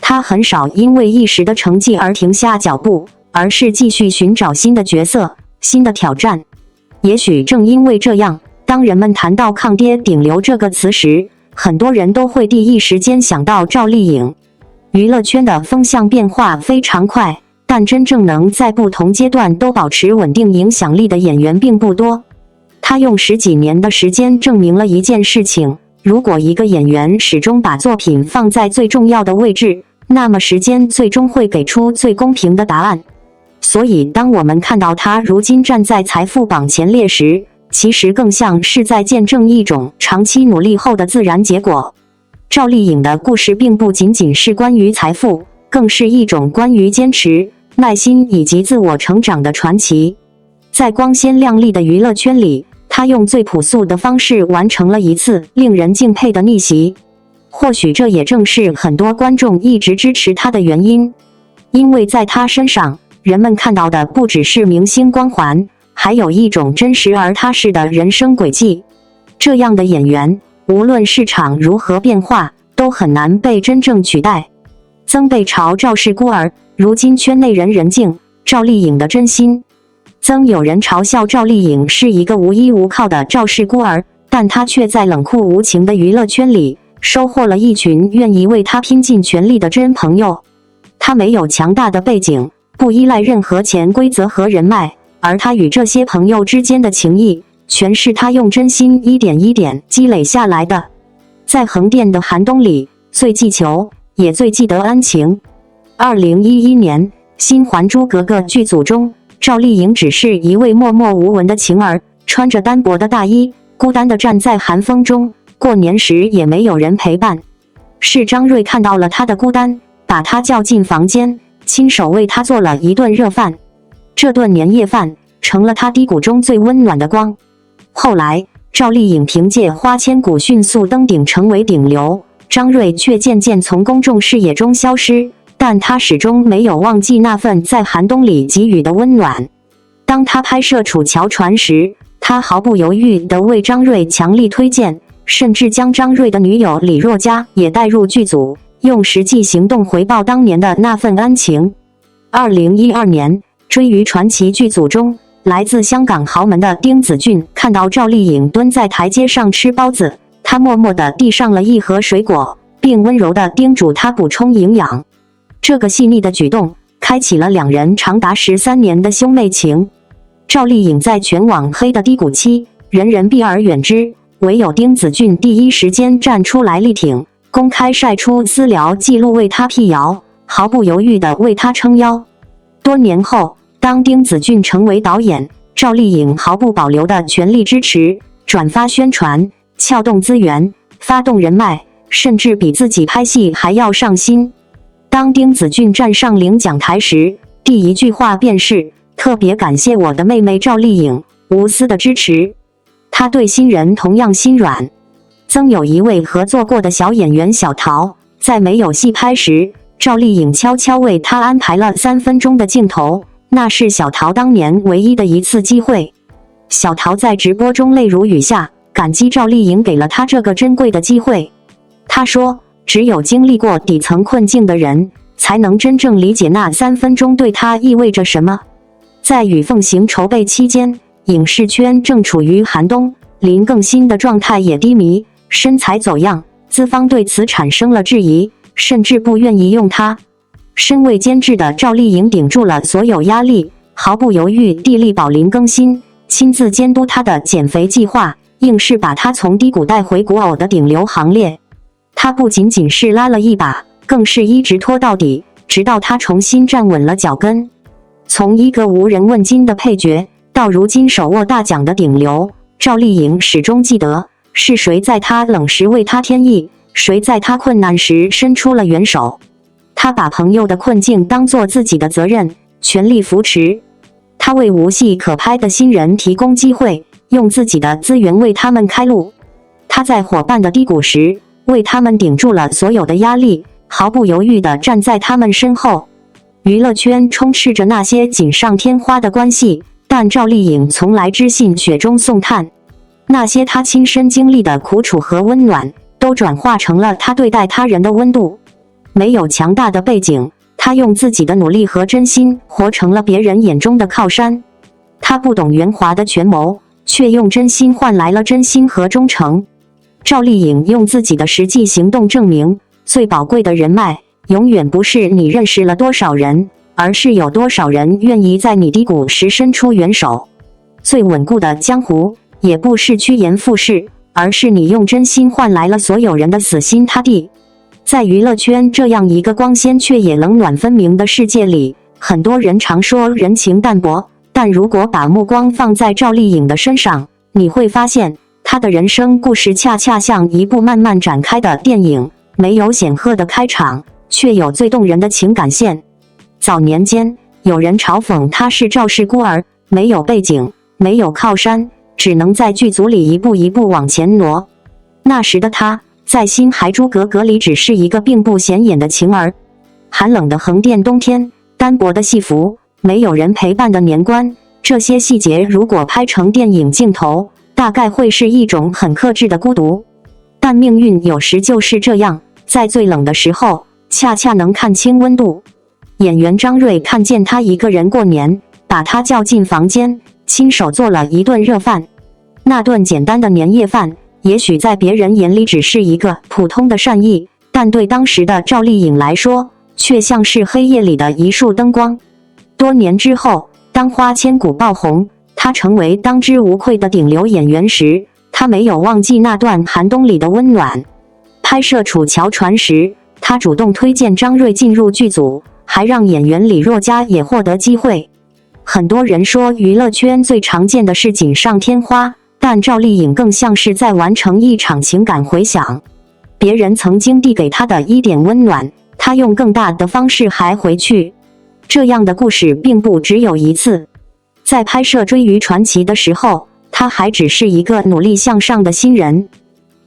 A: 她很少因为一时的成绩而停下脚步，而是继续寻找新的角色、新的挑战。也许正因为这样，当人们谈到抗跌顶流这个词时，很多人都会第一时间想到赵丽颖。娱乐圈的风向变化非常快，但真正能在不同阶段都保持稳定影响力的演员并不多。她用10几年的时间证明了一件事情：如果一个演员始终把作品放在最重要的位置，那么时间最终会给出最公平的答案。所以当我们看到她如今站在财富榜前列时，其实更像是在见证一种长期努力后的自然结果。赵丽颖的故事并不仅仅是关于财富，更是一种关于坚持、耐心以及自我成长的传奇。在光鲜亮丽的娱乐圈里，她用最朴素的方式完成了一次令人敬佩的逆袭。或许这也正是很多观众一直支持她的原因，因为在她身上，人们看到的不只是明星光环，还有一种真实而踏实的人生轨迹。这样的演员，无论市场如何变化，都很难被真正取代。曾被嘲赵氏孤儿，如今圈内人人敬赵丽颖的真心。曾有人嘲笑赵丽颖是一个无依无靠的赵氏孤儿，但她却在冷酷无情的娱乐圈里，收获了一群愿意为她拼尽全力的真朋友。她没有强大的背景，不依赖任何潜规则和人脉，而他与这些朋友之间的情谊，全是他用真心一点一点积累下来的。在横店的寒冬里，最记仇，也最记得恩情。2011年，新还珠格格》剧组中，赵丽颖只是一位默默无闻的晴儿，穿着单薄的大衣，孤单地站在寒风中。过年时也没有人陪伴，是张瑞看到了她的孤单，把她叫进房间，亲手为她做了一顿热饭。这顿年夜饭成了她低谷中最温暖的光。后来，赵丽颖凭借《花千骨》迅速登顶，成为顶流，张瑞却渐渐从公众视野中消失。但他始终没有忘记那份在寒冬里给予的温暖。当他拍摄《楚乔传》时，他毫不犹豫地为张瑞强力推荐，甚至将张瑞的女友李若嘉也带入剧组，用实际行动回报当年的那份恩情。2012年，《追鱼传奇》剧组中，来自香港豪门的丁子俊看到赵丽颖蹲在台阶上吃包子，他默默地递上了一盒水果，并温柔地叮嘱她补充营养。这个细腻的举动开启了两人长达13年的兄妹情。赵丽颖在全网黑的低谷期，人人避而远之，唯有丁子俊第一时间站出来力挺，公开晒出私聊记录为她辟谣，毫不犹豫地为她撑腰。多年后，当丁子俊成为导演，赵丽颖毫不保留地全力支持，转发宣传，撬动资源，发动人脉，甚至比自己拍戏还要上心。当丁子俊站上领奖台时，第一句话便是：“特别感谢我的妹妹赵丽颖无私的支持。”他对新人同样心软。曾有一位合作过的小演员小桃，在没有戏拍时，赵丽颖悄悄为她安排了3分钟的镜头，那是小桃当年唯一的一次机会。小桃在直播中泪如雨下，感激赵丽颖给了她这个珍贵的机会。她说，只有经历过底层困境的人，才能真正理解那3分钟对他意味着什么。在《与凤行》筹备期间，影视圈正处于寒冬，林更新的状态也低迷，身材走样，资方对此产生了质疑，甚至不愿意用他。身为监制的赵丽颖顶住了所有压力，毫不犹豫地力保林更新，亲自监督他的减肥计划，硬是把他从低谷带回古偶的顶流行列。他不仅仅是拉了一把，更是一直拖到底，直到他重新站稳了脚跟。从一个无人问津的配角，到如今手握大奖的顶流，赵丽颖始终记得，是谁在她冷时为她添翼，谁在她困难时伸出了援手。她把朋友的困境当作自己的责任，全力扶持。她为无戏可拍的新人提供机会，用自己的资源为他们开路。她在伙伴的低谷时，为他们顶住了所有的压力，毫不犹豫地站在他们身后。娱乐圈充斥着那些锦上添花的关系，但赵丽颖从来知信雪中送炭。那些她亲身经历的苦楚和温暖，都转化成了她对待他人的温度。没有强大的背景，她用自己的努力和真心活成了别人眼中的靠山。她不懂圆滑的权谋，却用真心换来了真心和忠诚。赵丽颖用自己的实际行动证明，最宝贵的人脉，永远不是你认识了多少人，而是有多少人愿意在你低谷时伸出援手。最稳固的江湖，也不是趋炎附势，而是你用真心换来了所有人的死心塌地。在娱乐圈这样一个光鲜却也冷暖分明的世界里，很多人常说人情淡薄，但如果把目光放在赵丽颖的身上，你会发现，她的人生故事恰恰像一部慢慢展开的电影，没有显赫的开场，却有最动人的情感线。早年间，有人嘲讽她是赵氏孤儿，没有背景，没有靠山，只能在剧组里一步一步往前挪。那时的她，在《新还珠格格》里只是一个并不显眼的晴儿。寒冷的横店冬天，单薄的戏服，没有人陪伴的年关，这些细节如果拍成电影镜头，大概会是一种很克制的孤独。但命运有时就是这样，在最冷的时候，恰恰能看清温度。演员张瑞看见他一个人过年，把他叫进房间，亲手做了一顿热饭。那顿简单的年夜饭，也许在别人眼里只是一个普通的善意，但对当时的赵丽颖来说，却像是黑夜里的一束灯光。多年之后，当《花千骨》爆红，她成为当之无愧的顶流演员时，她没有忘记那段寒冬里的温暖。拍摄《楚乔传》时，她主动推荐张瑞进入剧组，还让演员李若嘉也获得机会。很多人说娱乐圈最常见的是锦上添花，但赵丽颖更像是在完成一场情感回响。别人曾经递给她的一点温暖，她用更大的方式还回去。这样的故事并不只有一次。在拍摄《追鱼传奇》的时候，她还只是一个努力向上的新人。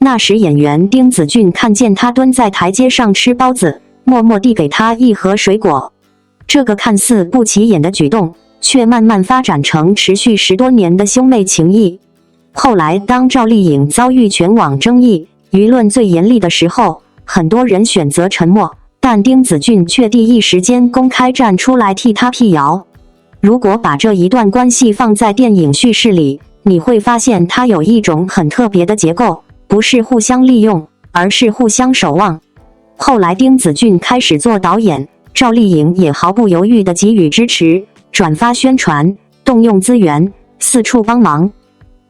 A: 那时演员丁子俊看见她蹲在台阶上吃包子，默默递给她一盒水果。这个看似不起眼的举动，却慢慢发展成持续10多年的兄妹情谊。后来当赵丽颖遭遇全网争议，舆论最严厉的时候，很多人选择沉默，但丁子俊却第一时间公开站出来替她辟谣。如果把这一段关系放在电影叙事里，你会发现它有一种很特别的结构，不是互相利用，而是互相守望。后来丁子俊开始做导演，赵丽颖也毫不犹豫地给予支持，转发宣传，动用资源，四处帮忙。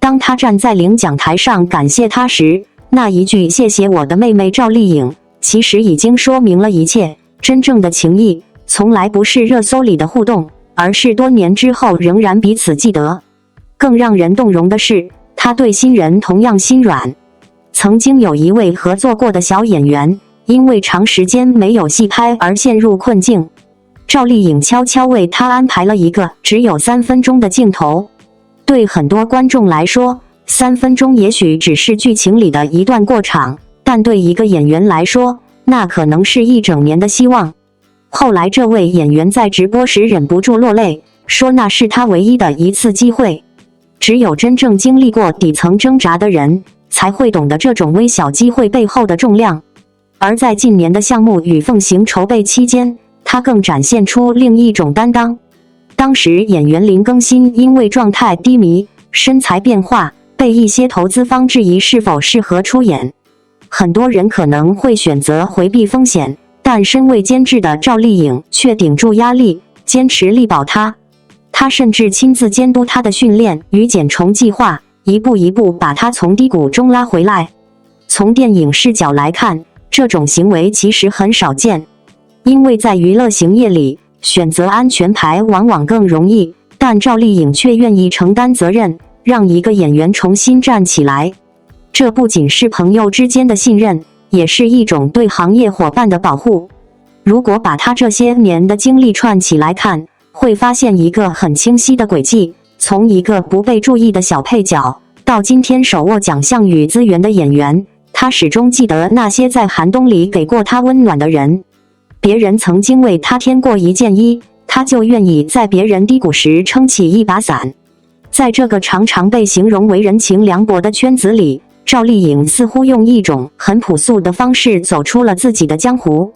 A: 当他站在领奖台上感谢她时，那一句谢谢我的妹妹赵丽颖，其实已经说明了一切。真正的情谊，从来不是热搜里的互动，而是多年之后仍然彼此记得。更让人动容的是，他对新人同样心软。曾经有一位合作过的小演员，因为长时间没有戏拍而陷入困境。赵丽颖悄悄为他安排了一个只有3分钟的镜头。对很多观众来说，3分钟也许只是剧情里的一段过场，但对一个演员来说，那可能是一整年的希望。后来这位演员在直播时忍不住落泪，说那是他唯一的一次机会。只有真正经历过底层挣扎的人，才会懂得这种微小机会背后的重量。而在近年的项目与奉行筹备期间，他更展现出另一种担当。当时演员林更新因为状态低迷、身材变化，被一些投资方质疑是否适合出演。很多人可能会选择回避风险，但身为监制的赵丽颖却顶住压力，坚持力保他。他甚至亲自监督他的训练与减重计划，一步一步把他从低谷中拉回来。从电影视角来看，这种行为其实很少见，因为在娱乐行业里，选择安全牌往往更容易，但赵丽颖却愿意承担责任，让一个演员重新站起来。这不仅是朋友之间的信任，也是一种对行业伙伴的保护。如果把他这些年的经历串起来看，会发现一个很清晰的轨迹，从一个不被注意的小配角，到今天手握奖项与资源的演员，他始终记得那些在寒冬里给过他温暖的人。别人曾经为他添过一件衣，他就愿意在别人低谷时撑起一把伞。在这个常常被形容为人情凉薄的圈子里，赵丽颖似乎用一种很朴素的方式走出了自己的江湖。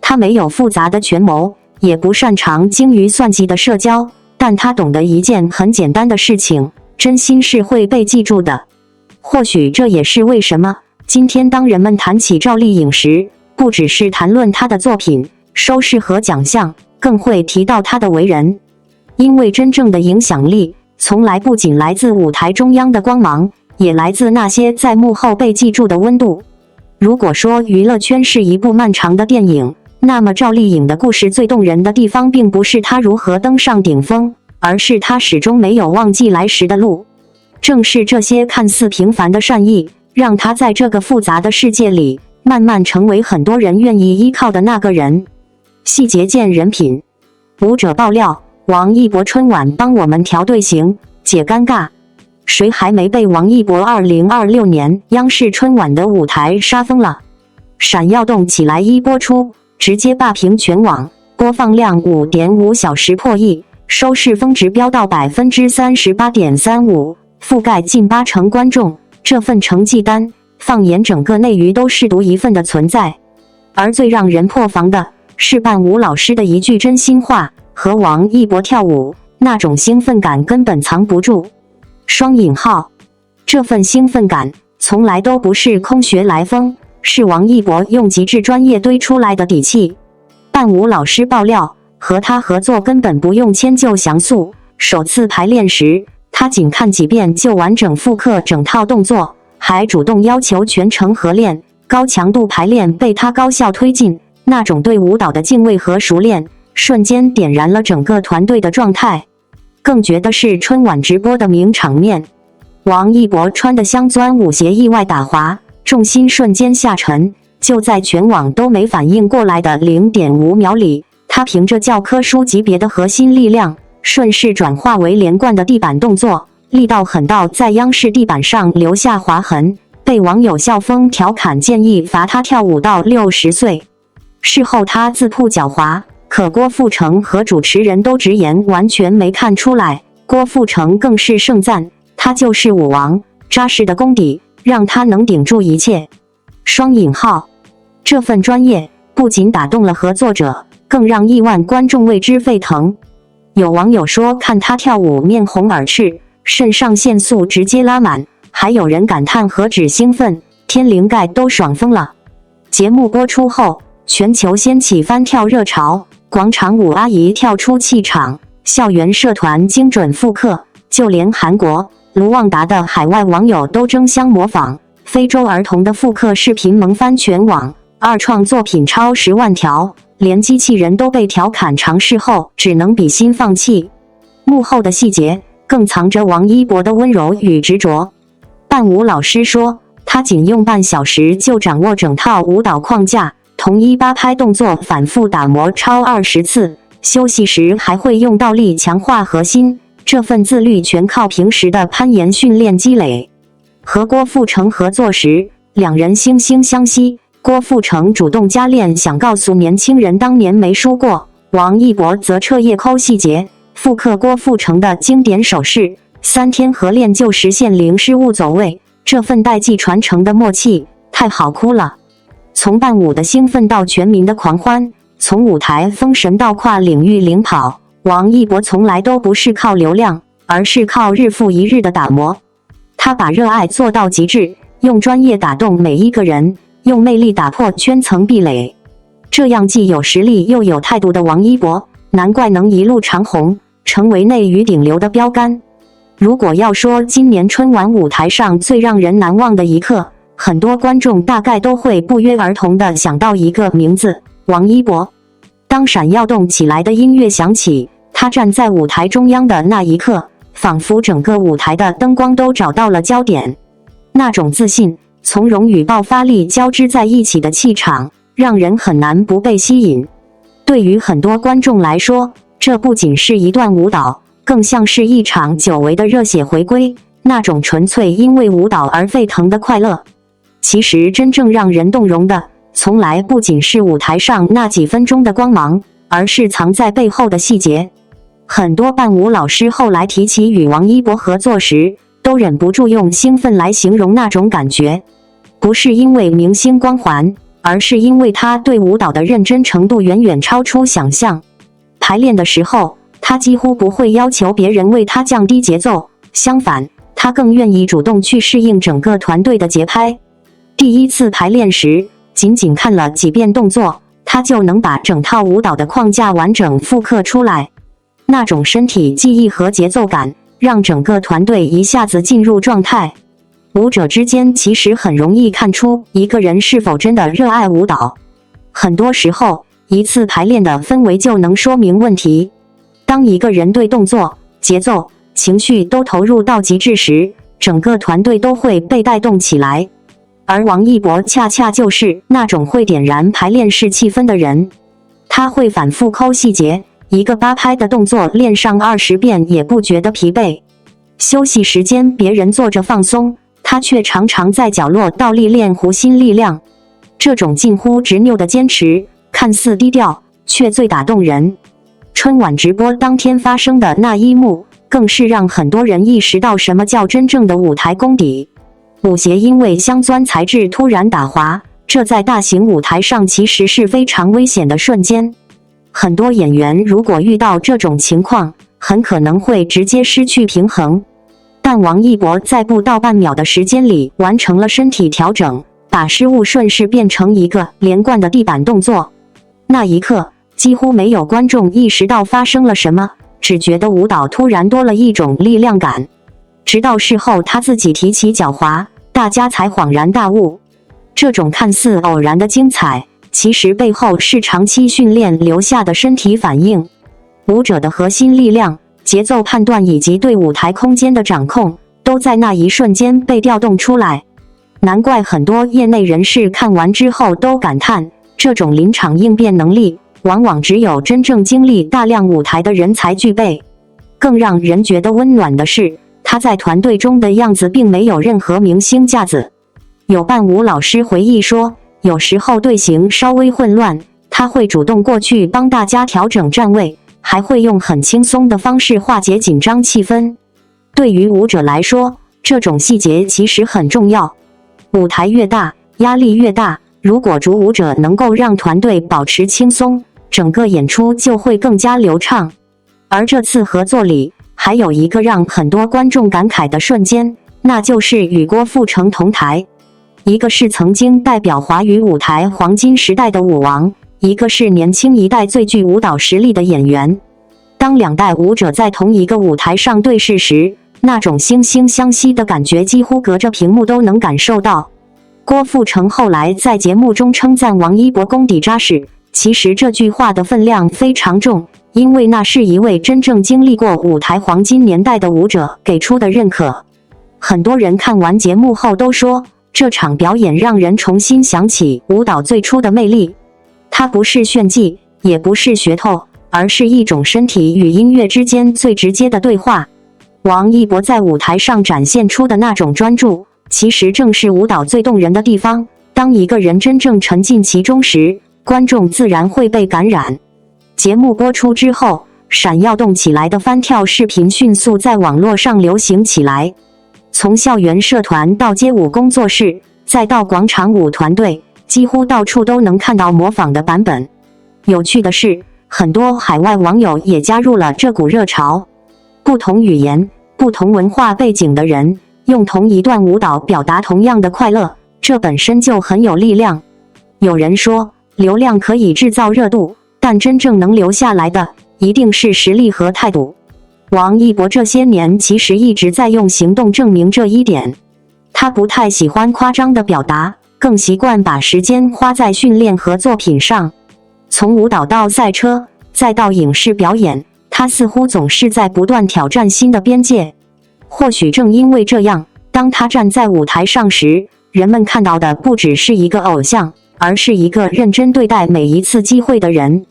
A: 她没有复杂的权谋，也不擅长精于算计的社交，但她懂得一件很简单的事情，真心是会被记住的。或许这也是为什么今天当人们谈起赵丽颖时，不只是谈论她的作品、收视和奖项，更会提到她的为人。因为真正的影响力，从来不仅来自舞台中央的光芒，也来自那些在幕后被记住的温度。如果说娱乐圈是一部漫长的电影，那么赵丽颖的故事最动人的地方，并不是她如何登上顶峰，而是她始终没有忘记来时的路。正是这些看似平凡的善意，让她在这个复杂的世界里，慢慢成为很多人愿意依靠的那个人。细节见人品。舞者爆料，王一博春晚帮我们调队形，解尴尬。谁还没被王一博2026年央视春晚的舞台杀疯了？闪耀动起来一播出，直接霸屏全网，播放量5.5小时破亿，收视峰值飙到 38.35%， 覆盖近80%观众。这份成绩单，放眼整个内娱都是独一份的存在。而最让人破防的是伴舞老师的一句真心话，和王一博跳舞，那种兴奋感根本藏不住。双引号，这份兴奋感从来都不是空穴来风，是王一博用极致专业堆出来的底气。伴舞老师爆料，和他合作根本不用迁就详述，首次排练时，他仅看几遍就完整复刻整套动作，还主动要求全程合练，高强度排练被他高效推进，那种对舞蹈的敬畏和熟练，瞬间点燃了整个团队的状态。更绝的是春晚直播的名场面，王一博穿的镶钻舞鞋意外打滑，重心瞬间下沉，就在全网都没反应过来的 0.5 秒里，他凭着教科书级别的核心力量，顺势转化为连贯的地板动作，力道狠到在央视地板上留下划痕，被网友笑疯调侃，建议罚他跳舞到60岁。事后他自曝狡猾，可郭富城和主持人都直言完全没看出来，郭富城更是盛赞他就是舞王，扎实的功底让他能顶住一切。双引号，这份专业不仅打动了合作者，更让亿万观众为之沸腾。有网友说看他跳舞面红耳赤，肾上腺素直接拉满，还有人感叹何止兴奋，天灵盖都爽疯了。节目播出后，全球掀起翻跳热潮，广场舞阿姨跳出气场，校园社团精准复刻，就连韩国卢旺达的海外网友都争相模仿，非洲儿童的复刻视频萌翻全网，二创作品超10万条，连机器人都被调侃尝试后只能比心放弃。幕后的细节更藏着王一博的温柔与执着。伴舞老师说，他仅用半小时就掌握整套舞蹈框架，同一8拍动作反复打磨超20次，休息时还会用倒立强化核心，这份自律全靠平时的攀岩训练积累。和郭富城合作时，两人惺惺相惜，郭富城主动加练，想告诉年轻人当年没输过，王一博则彻夜抠细节，复刻郭富城的经典手势，3天合练就实现0失误走位，这份代际传承的默契太好哭了。从伴舞的兴奋到全民的狂欢，从舞台封神到跨领域领跑，王一博从来都不是靠流量，而是靠日复一日的打磨。他把热爱做到极致，用专业打动每一个人，用魅力打破圈层壁垒。这样既有实力又有态度的王一博，难怪能一路长红，成为内娱顶流的标杆。如果要说今年春晚舞台上最让人难忘的一刻，很多观众大概都会不约而同地想到一个名字：王一博。当闪耀动起来的音乐响起，他站在舞台中央的那一刻，仿佛整个舞台的灯光都找到了焦点。那种自信、从容与爆发力交织在一起的气场，让人很难不被吸引。对于很多观众来说，这不仅是一段舞蹈，更像是一场久违的热血回归，那种纯粹因为舞蹈而沸腾的快乐。其实真正让人动容的，从来不仅是舞台上那几分钟的光芒，而是藏在背后的细节。很多伴舞老师后来提起与王一博合作时，都忍不住用兴奋来形容那种感觉。不是因为明星光环，而是因为他对舞蹈的认真程度远远超出想象。排练的时候，他几乎不会要求别人为他降低节奏，相反，他更愿意主动去适应整个团队的节拍。第一次排练时，仅仅看了几遍动作，他就能把整套舞蹈的框架完整复刻出来。那种身体记忆和节奏感，让整个团队一下子进入状态。舞者之间其实很容易看出一个人是否真的热爱舞蹈。很多时候，一次排练的氛围就能说明问题。当一个人对动作、节奏、情绪都投入到极致时，整个团队都会被带动起来。而王一博恰恰就是那种会点燃排练室气氛的人。他会反复抠细节，一个8拍的动作练上20遍也不觉得疲惫。休息时间别人坐着放松，他却常常在角落倒立练弧心力量。这种近乎执拗的坚持，看似低调，却最打动人。春晚直播当天发生的那一幕，更是让很多人意识到什么叫真正的舞台功底。舞鞋因为镶钻材质突然打滑，这在大型舞台上其实是非常危险的瞬间。很多演员如果遇到这种情况，很可能会直接失去平衡。但王一博在不到半秒的时间里完成了身体调整，把失误顺势变成一个连贯的地板动作。那一刻，几乎没有观众意识到发生了什么，只觉得舞蹈突然多了一种力量感。直到事后他自己提起狡猾，大家才恍然大悟。这种看似偶然的精彩，其实背后是长期训练留下的身体反应。舞者的核心力量、节奏判断以及对舞台空间的掌控，都在那一瞬间被调动出来。难怪很多业内人士看完之后都感叹，这种临场应变能力，往往只有真正经历大量舞台的人才具备。更让人觉得温暖的是，他在团队中的样子并没有任何明星架子。有伴舞老师回忆说，有时候队形稍微混乱，他会主动过去帮大家调整站位，还会用很轻松的方式化解紧张气氛。对于舞者来说，这种细节其实很重要。舞台越大，压力越大，如果主舞者能够让团队保持轻松，整个演出就会更加流畅。而这次合作里，还有一个让很多观众感慨的瞬间，那就是与郭富城同台。一个是曾经代表华语舞台黄金时代的舞王，一个是年轻一代最具舞蹈实力的演员。当两代舞者在同一个舞台上对视时，那种惺惺相惜的感觉几乎隔着屏幕都能感受到。郭富城后来在节目中称赞王一博功底扎实，其实这句话的分量非常重，因为那是一位真正经历过舞台黄金年代的舞者给出的认可。很多人看完节目后都说，这场表演让人重新想起舞蹈最初的魅力。它不是炫技，也不是噱头，而是一种身体与音乐之间最直接的对话。王一博在舞台上展现出的那种专注，其实正是舞蹈最动人的地方。当一个人真正沉浸其中时，观众自然会被感染。节目播出之后，闪耀动起来的翻跳视频迅速在网络上流行起来。从校园社团到街舞工作室，再到广场舞团队，几乎到处都能看到模仿的版本。有趣的是，很多海外网友也加入了这股热潮。不同语言、不同文化背景的人，用同一段舞蹈表达同样的快乐，这本身就很有力量。有人说，流量可以制造热度，但真正能留下来的，一定是实力和态度。王一博这些年其实一直在用行动证明这一点。他不太喜欢夸张的表达，更习惯把时间花在训练和作品上。从舞蹈到赛车，再到影视表演，他似乎总是在不断挑战新的边界。或许正因为这样，当他站在舞台上时，人们看到的不只是一个偶像，而是一个认真对待每一次机会的人。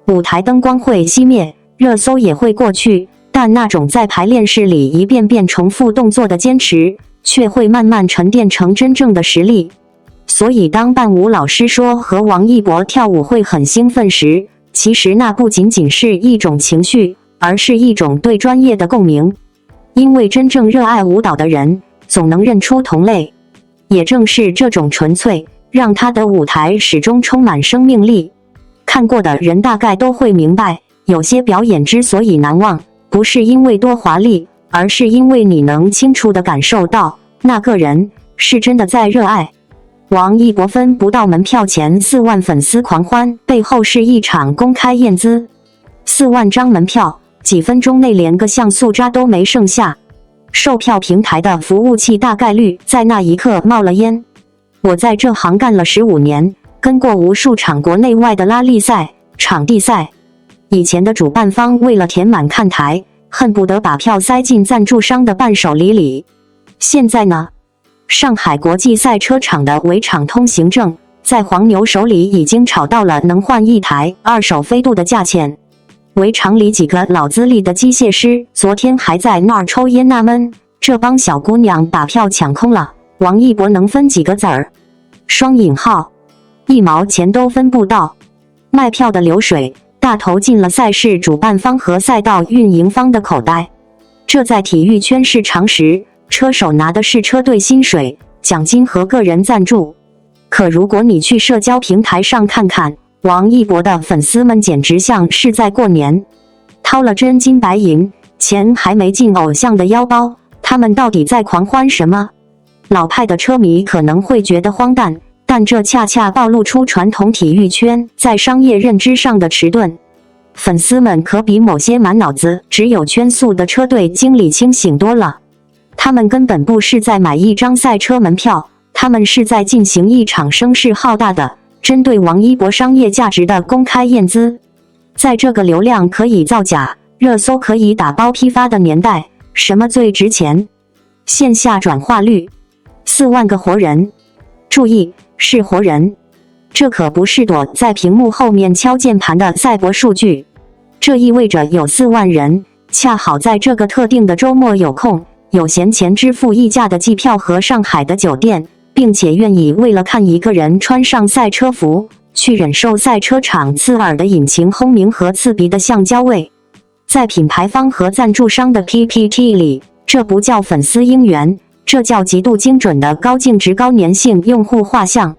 A: 舞台灯光会熄灭，热搜也会过去，但那种在排练室里一遍遍重复动作的坚持，却会慢慢沉淀成真正的实力。所以当伴舞老师说和王一博跳舞会很兴奋时，其实那不仅仅是一种情绪，而是一种对专业的共鸣。因为真正热爱舞蹈的人，总能认出同类。也正是这种纯粹，让他的舞台始终充满生命力。看过的人大概都会明白，有些表演之所以难忘，不是因为多华丽，而是因为你能清楚地感受到，那个人是真的在热爱。王一博分不到门票前4万粉丝狂欢，背后是一场公开验资。4万张门票，几分钟内连个像素渣都没剩下。售票平台的服务器大概率在那一刻冒了烟。我在这行干了15年，跟过无数场国内外的拉力赛、场地赛。以前的主办方为了填满看台，恨不得把票塞进赞助商的伴手礼里。现在呢？上海国际赛车场的围场通行证，在黄牛手里已经炒到了能换一台二手飞度的价钱。围场里几个老资历的机械师，昨天还在那儿抽烟纳闷，这帮小姑娘把票抢空了，王一博能分几个子儿？双引号，1毛钱都分不到。卖票的流水，大头进了赛事主办方和赛道运营方的口袋。这在体育圈是常识。车手拿的是车队薪水、奖金和个人赞助。可如果你去社交平台上看看，王一博的粉丝们简直像是在过年，掏了真金白银，钱还没进偶像的腰包，他们到底在狂欢什么？老派的车迷可能会觉得荒诞，但这恰恰暴露出传统体育圈在商业认知上的迟钝。粉丝们可比某些满脑子只有圈速的车队经理清醒多了。他们根本不是在买一张赛车门票，他们是在进行一场声势浩大的、针对王一博商业价值的公开验资。在这个流量可以造假、热搜可以打包批发的年代，什么最值钱？线下转化率，4万个活人。注意，是活人，这可不是躲在屏幕后面敲键盘的赛博数据。这意味着有4万人恰好在这个特定的周末有空，有闲钱支付溢价的机票和上海的酒店，并且愿意为了看一个人穿上赛车服，去忍受赛车场刺耳的引擎轰鸣和刺鼻的橡胶味。在品牌方和赞助商的 PPT 里，这不叫粉丝应援，这叫极度精准的高净值高粘性用户画像。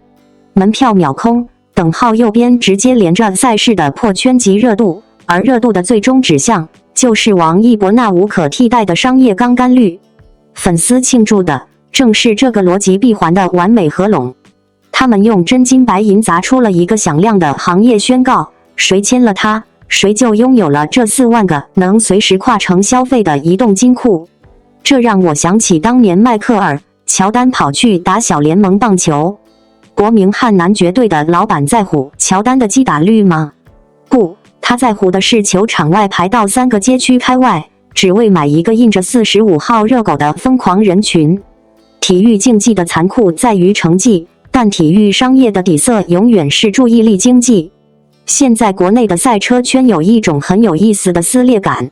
A: 门票秒空，等号右边直接连着赛事的破圈及热度，而热度的最终指向就是王一博那无可替代的商业杠杆率。粉丝庆祝的正是这个逻辑闭环的完美合拢。他们用真金白银砸出了一个响亮的行业宣告，谁签了它，谁就拥有了这4万个能随时跨城消费的移动金库。这让我想起当年迈克尔·乔丹跑去打小联盟棒球。伯明翰男爵队的老板在乎乔丹的击打率吗？不，他在乎的是球场外排到3个街区开外，只为买一个印着45号热狗的疯狂人群。体育竞技的残酷在于成绩，但体育商业的底色永远是注意力经济。现在国内的赛车圈有一种很有意思的撕裂感，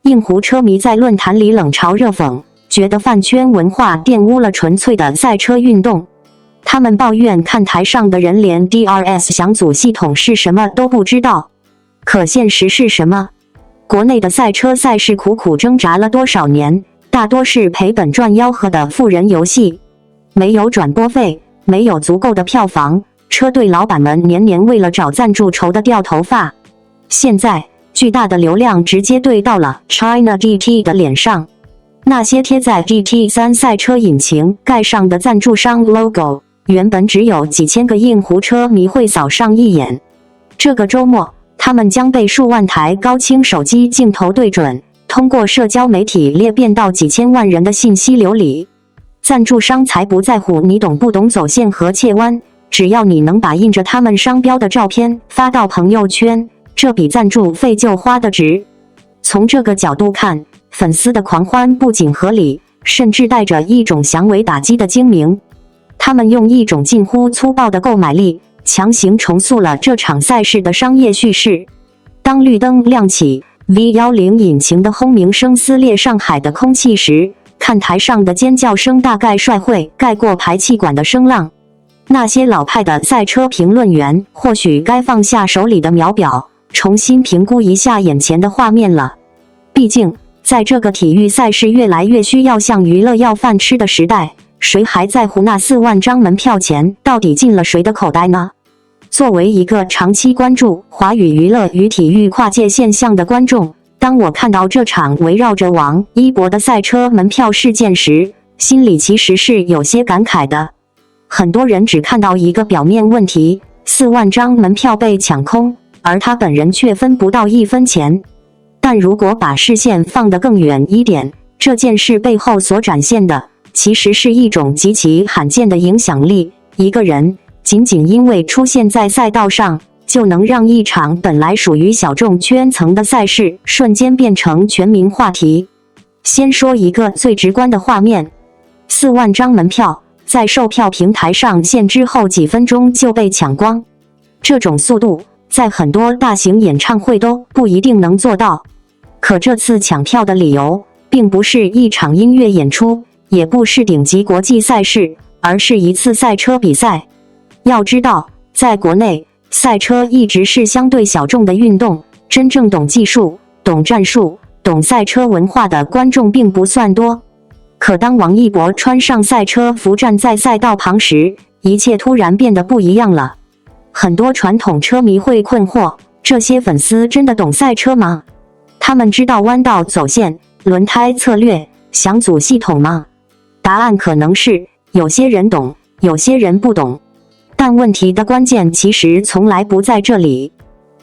A: 硬核车迷在论坛里冷嘲热讽，觉得饭圈文化玷污了纯粹的赛车运动。他们抱怨看台上的人连 DRS 响阻系统是什么都不知道。可现实是什么？国内的赛车赛事苦苦挣扎了多少年，大多是赔本赚吆喝的富人游戏。没有转播费，没有足够的票房，车队老板们年年为了找赞助愁得掉头发。现在巨大的流量直接对到了 China GT 的脸上，那些贴在 GT3 赛车引擎盖上的赞助商 logo， 原本只有几千个硬核车迷会扫上一眼。这个周末，他们将被数万台高清手机镜头对准，通过社交媒体裂变到几千万人的信息流里。赞助商才不在乎你懂不懂走线和切弯，只要你能把印着他们商标的照片发到朋友圈，这笔赞助费就花得值。从这个角度看，粉丝的狂欢不仅合理，甚至带着一种降维打击的精明。他们用一种近乎粗暴的购买力，强行重塑了这场赛事的商业叙事。当绿灯亮起， V10 引擎的轰鸣声撕裂上海的空气时，看台上的尖叫声大概率会盖过排气管的声浪。那些老派的赛车评论员或许该放下手里的秒表，重新评估一下眼前的画面了。毕竟，在这个体育赛事越来越需要像娱乐要饭吃的时代，谁还在乎那4万张门票钱到底进了谁的口袋呢？作为一个长期关注华语娱乐与体育跨界现象的观众，当我看到这场围绕着王一博的赛车门票事件时，心里其实是有些感慨的。很多人只看到一个表面问题，4万张门票被抢空，而他本人却分不到1分钱。但如果把视线放得更远一点，这件事背后所展现的，其实是一种极其罕见的影响力。一个人仅仅因为出现在赛道上，就能让一场本来属于小众圈层的赛事瞬间变成全民话题。先说一个最直观的画面，4万张门票在售票平台上线之后几分钟就被抢光，这种速度在很多大型演唱会都不一定能做到。可这次抢票的理由并不是一场音乐演出，也不是顶级国际赛事，而是一次赛车比赛。要知道，在国内，赛车一直是相对小众的运动，真正懂技术、懂战术、懂赛车文化的观众并不算多。可当王一博穿上赛车服站在赛道旁时，一切突然变得不一样了。很多传统车迷会困惑，这些粉丝真的懂赛车吗？他们知道弯道走线、轮胎策略、响阻系统吗？答案可能是有些人懂，有些人不懂。但问题的关键其实从来不在这里。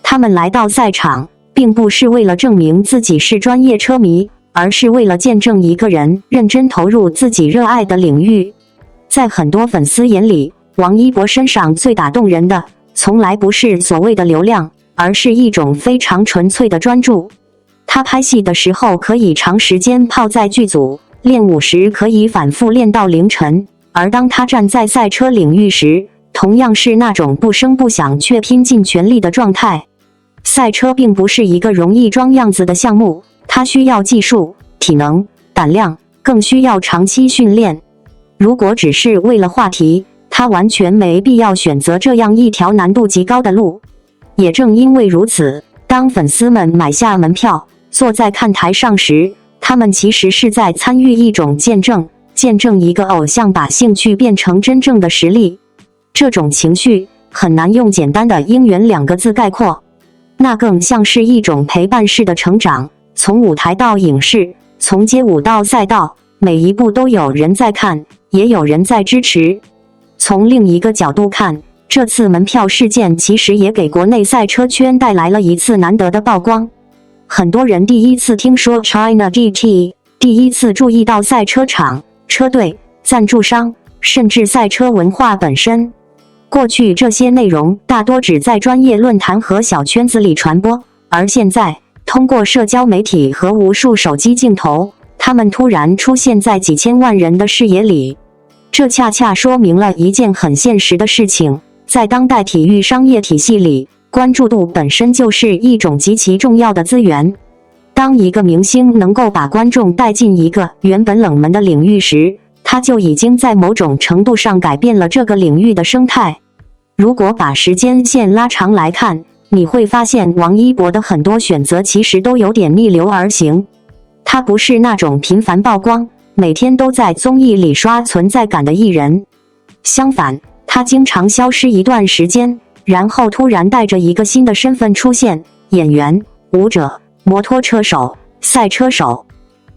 A: 他们来到赛场，并不是为了证明自己是专业车迷，而是为了见证一个人认真投入自己热爱的领域。在很多粉丝眼里，王一博身上最打动人的，从来不是所谓的流量，而是一种非常纯粹的专注。他拍戏的时候可以长时间泡在剧组，练舞时可以反复练到凌晨，而当他站在赛车领域时，同样是那种不声不响却拼尽全力的状态。赛车并不是一个容易装样子的项目，它需要技术、体能、胆量，更需要长期训练。如果只是为了话题，他完全没必要选择这样一条难度极高的路。也正因为如此，当粉丝们买下门票，坐在看台上时，他们其实是在参与一种见证，见证一个偶像把兴趣变成真正的实力。这种情绪很难用简单的应援2个字概括，那更像是一种陪伴式的成长，从舞台到影视，从街舞到赛道，每一步都有人在看，也有人在支持。从另一个角度看，这次门票事件其实也给国内赛车圈带来了一次难得的曝光。很多人第一次听说 China GT， 第一次注意到赛车场、车队、赞助商，甚至赛车文化本身。过去这些内容大多只在专业论坛和小圈子里传播，而现在通过社交媒体和无数手机镜头，他们突然出现在几千万人的视野里。这恰恰说明了一件很现实的事情，在当代体育商业体系里，关注度本身就是一种极其重要的资源。当一个明星能够把观众带进一个原本冷门的领域时，他就已经在某种程度上改变了这个领域的生态。如果把时间线拉长来看，你会发现王一博的很多选择其实都有点逆流而行。他不是那种频繁曝光，每天都在综艺里刷存在感的艺人。相反，他经常消失一段时间，然后突然带着一个新的身份出现，演员、舞者、摩托车手、赛车手。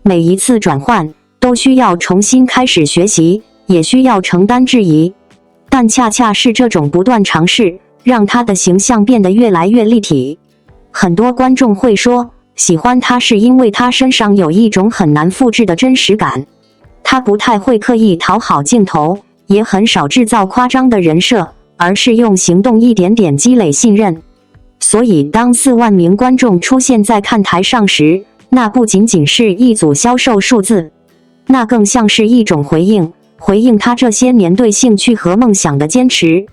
A: 每一次转换都需要重新开始学习，也需要承担质疑。但恰恰是这种不断尝试，让他的形象变得越来越立体。很多观众会说，喜欢他是因为他身上有一种很难复制的真实感。他不太会刻意讨好镜头，也很少制造夸张的人设，而是用行动一点点积累信任。所以当4万名观众出现在看台上时，那不仅仅是一组销售数字，那更像是一种回应他这些年对兴趣和梦想的坚持。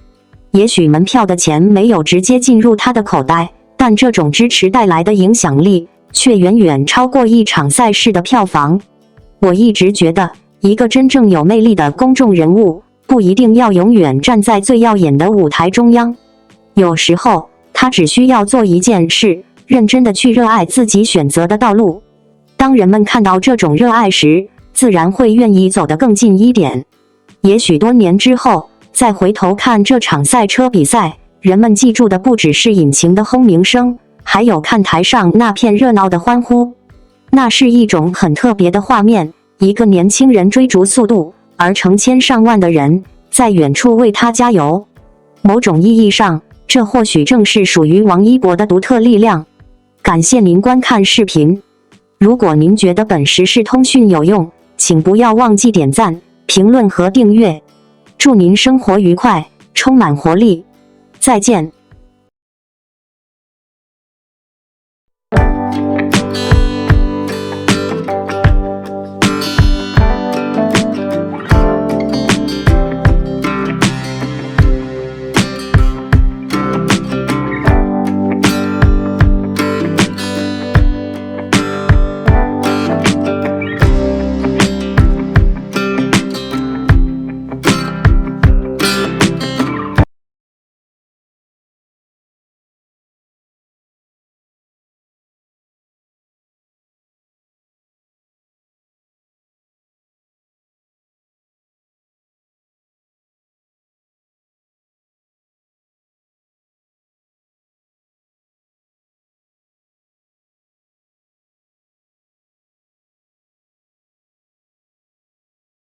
A: 也许门票的钱没有直接进入他的口袋，但这种支持带来的影响力却远远超过一场赛事的票房。我一直觉得，一个真正有魅力的公众人物，不一定要永远站在最耀眼的舞台中央。有时候，他只需要做一件事，认真的去热爱自己选择的道路。当人们看到这种热爱时，自然会愿意走得更近一点。也许多年之后，再回头看这场赛车比赛，人们记住的不只是引擎的轰鸣声，还有看台上那片热闹的欢呼。那是一种很特别的画面，一个年轻人追逐速度，而成千上万的人在远处为他加油。某种意义上，这或许正是属于王一博的独特力量。感谢您观看视频。如果您觉得本时事通讯有用，请不要忘记点赞、评论和订阅。祝您生活愉快，充满活力。再见。